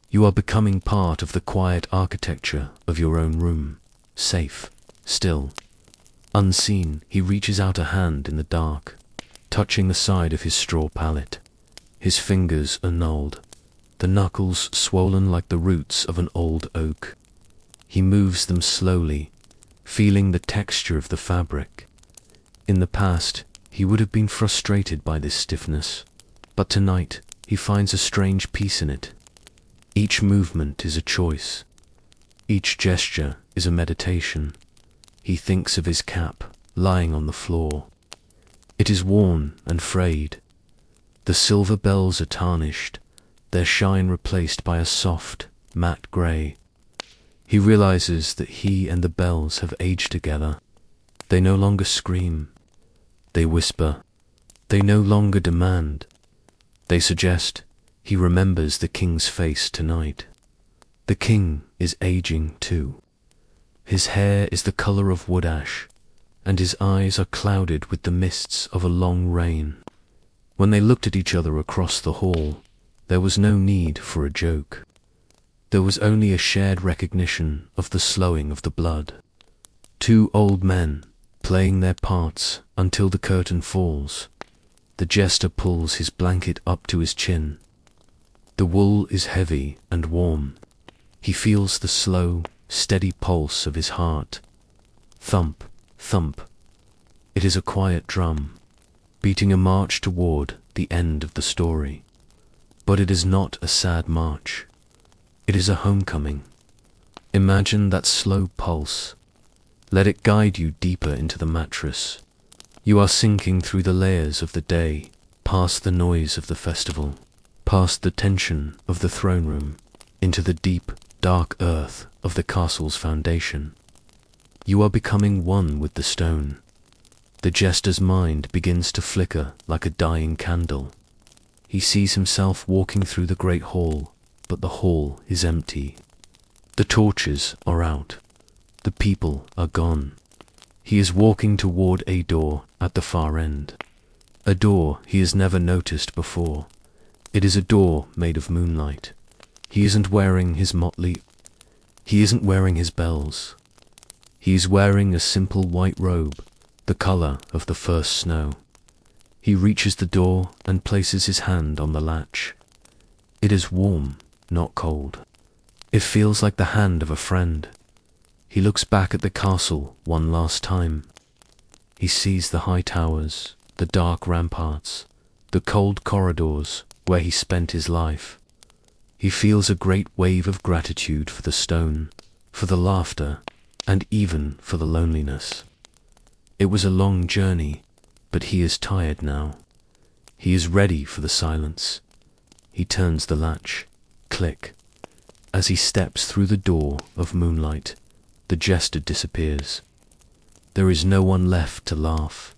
You are becoming part of the quiet architecture of your own room, safe, still. Unseen, he reaches out a hand in the dark, touching the side of his straw pallet. His fingers are gnarled, the knuckles swollen like the roots of an old oak. He moves them slowly, feeling the texture of the fabric. In the past, he would have been frustrated by this stiffness, but tonight he finds a strange peace in it. Each movement is a choice. Each gesture is a meditation. He thinks of his cap lying on the floor. It is worn and frayed. The silver bells are tarnished, their shine replaced by a soft, matte grey. He realizes that he and the bells have aged together. They no longer scream. They whisper. They no longer demand. They suggest. He remembers the king's face tonight. The king is aging too. His hair is the color of wood ash, and his eyes are clouded with the mists of a long rain. When they looked at each other across the hall, there was no need for a joke. There was only a shared recognition of the slowing of the blood. Two old men, playing their parts until the curtain falls. The jester pulls his blanket up to his chin. The wool is heavy and warm. He feels the slow, steady pulse of his heart. Thump, thump. It is a quiet drum, beating a march toward the end of the story. But it is not a sad march. It is a homecoming. Imagine that slow pulse. Let it guide you deeper into the mattress. You are sinking through the layers of the day, past the noise of the festival, past the tension of the throne room, into the deep, dark earth of the castle's foundation. You are becoming one with the stone. The jester's mind begins to flicker like a dying candle. He sees himself walking through the great hall, but the hall is empty. The torches are out. The people are gone. He is walking toward a door at the far end. A door he has never noticed before. It is a door made of moonlight. He isn't wearing his motley. He isn't wearing his bells. He is wearing a simple white robe, the color of the first snow. He reaches the door and places his hand on the latch. It is warm, not cold. It feels like the hand of a friend. He looks back at the castle one last time. He sees the high towers, the dark ramparts, the cold corridors where he spent his life. He feels a great wave of gratitude for the stone, for the laughter, and even for the loneliness. It was a long journey, but he is tired now. He is ready for the silence. He turns the latch. Click. As he steps through the door of moonlight, the jester disappears. There is no one left to laugh.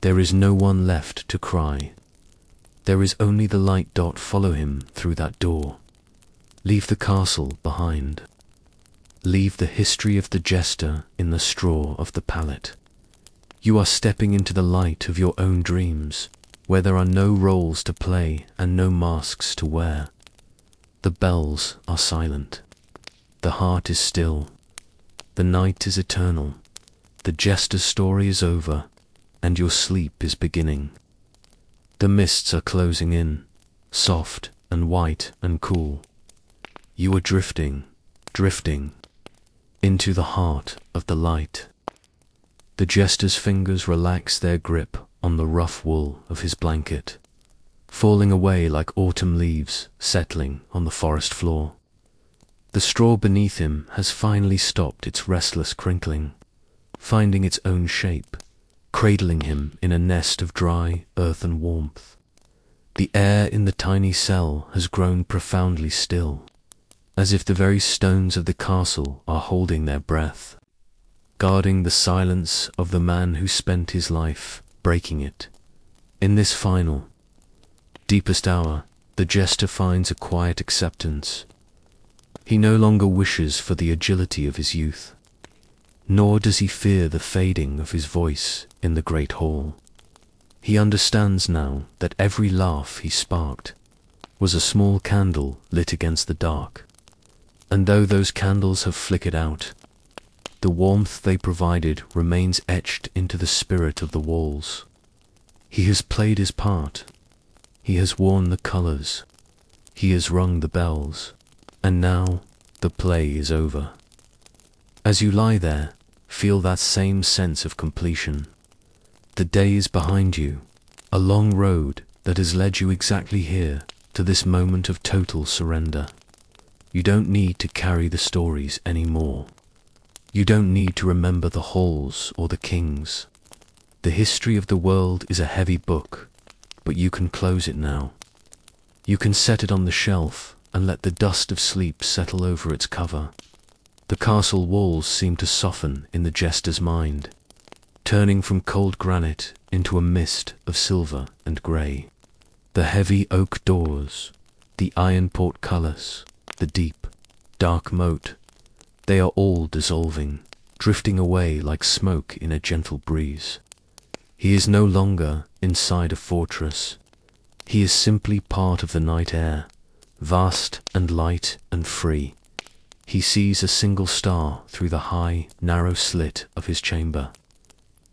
There is no one left to cry. There is only the light dot follow him through that door. Leave the castle behind. Leave the history of the jester in the straw of the pallet. You are stepping into the light of your own dreams, where there are no roles to play and no masks to wear. The bells are silent. The heart is still. The night is eternal. The jester's story is over, and your sleep is beginning. The mists are closing in, soft and white and cool. You are drifting, drifting, into the heart of the light. The jester's fingers relax their grip on the rough wool of his blanket, falling away like autumn leaves settling on the forest floor. The straw beneath him has finally stopped its restless crinkling, finding its own shape, cradling him in a nest of dry earthen warmth. The air in the tiny cell has grown profoundly still, as if the very stones of the castle are holding their breath, guarding the silence of the man who spent his life breaking it. In this final, deepest hour, the jester finds a quiet acceptance. He no longer wishes for the agility of his youth, nor does he fear the fading of his voice in the great hall. He understands now that every laugh he sparked was a small candle lit against the dark, and though those candles have flickered out, the warmth they provided remains etched into the spirit of the walls. He has played his part. He has worn the colors. He has rung the bells. And now the play is over. As you lie there, feel that same sense of completion. The day is behind you, a long road that has led you exactly here to this moment of total surrender. You don't need to carry the stories anymore. You don't need to remember the halls or the kings. The history of the world is a heavy book, but you can close it now. You can set it on the shelf and let the dust of sleep settle over its cover. The castle walls seem to soften in the jester's mind, turning from cold granite into a mist of silver and grey. The heavy oak doors, the iron portcullis, the deep, dark moat, they are all dissolving, drifting away like smoke in a gentle breeze. He is no longer inside a fortress. He is simply part of the night air, vast and light and free. He sees a single star through the high, narrow slit of his chamber.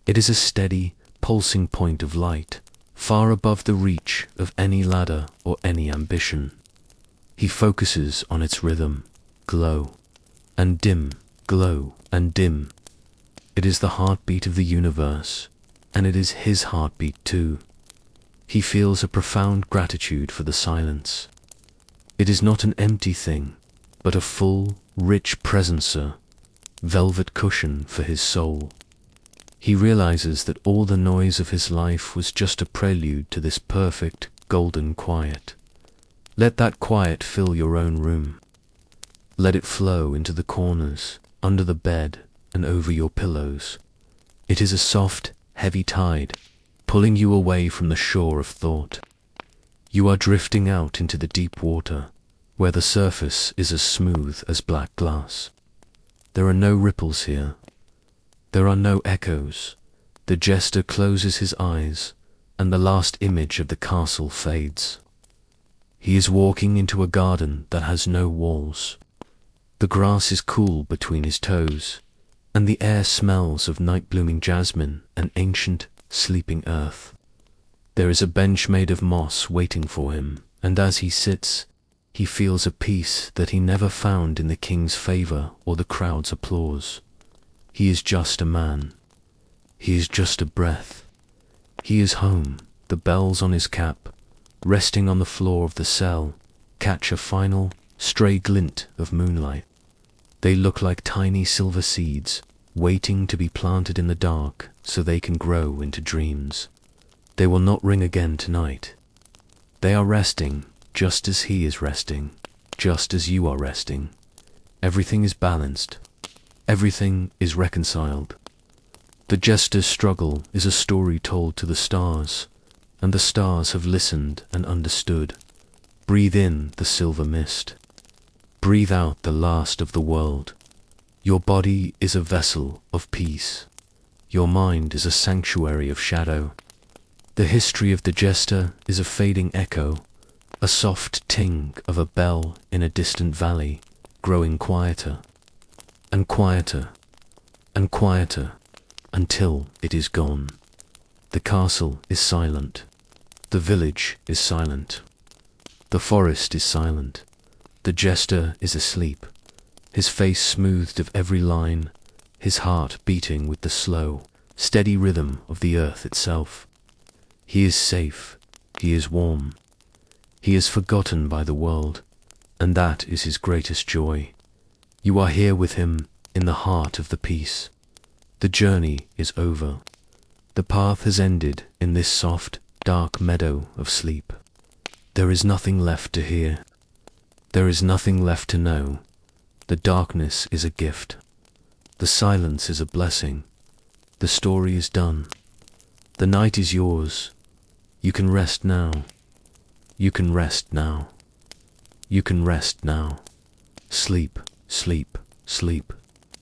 It is a steady, pulsing point of light, far above the reach of any ladder or any ambition. He focuses on its rhythm, glow and dim, glow and dim. It is the heartbeat of the universe, and it is his heartbeat too. He feels a profound gratitude for the silence. It is not an empty thing, but a full, rich presencer, velvet cushion for his soul. He realizes that all the noise of his life was just a prelude to this perfect, golden quiet. Let that quiet fill your own room. Let it flow into the corners, under the bed, and over your pillows. It is a soft, heavy tide, pulling you away from the shore of thought. You are drifting out into the deep water, where the surface is as smooth as black glass. There are no ripples here. There are no echoes. The jester closes his eyes, and the last image of the castle fades. He is walking into a garden that has no walls. The grass is cool between his toes, and the air smells of night-blooming jasmine and ancient, sleeping earth. There is a bench made of moss waiting for him, and as he sits, he feels a peace that he never found in the king's favor or the crowd's applause. He is just a man. He is just a breath. He is home. The bells on his cap, resting on the floor of the cell, catch a final, stray glint of moonlight. They look like tiny silver seeds, waiting to be planted in the dark so they can grow into dreams. They will not ring again tonight. They are resting, just as he is resting, just as you are resting. Everything is balanced. Everything is reconciled. The jester's struggle is a story told to the stars, and the stars have listened and understood. Breathe in the silver mist. Breathe out the last of the world. Your body is a vessel of peace. Your mind is a sanctuary of shadow. The history of the jester is a fading echo, a soft ting of a bell in a distant valley, growing quieter, and quieter, and quieter, until it is gone. The castle is silent. The village is silent. The forest is silent. The jester is asleep, his face smoothed of every line, his heart beating with the slow, steady rhythm of the earth itself. He is safe. He is warm. He is forgotten by the world, and that is his greatest joy. You are here with him in the heart of the peace. The journey is over. The path has ended in this soft, dark meadow of sleep. There is nothing left to hear. There is nothing left to know. The darkness is a gift. The silence is a blessing. The story is done. The night is yours. You can rest now. You can rest now. You can rest now. Sleep, sleep, sleep.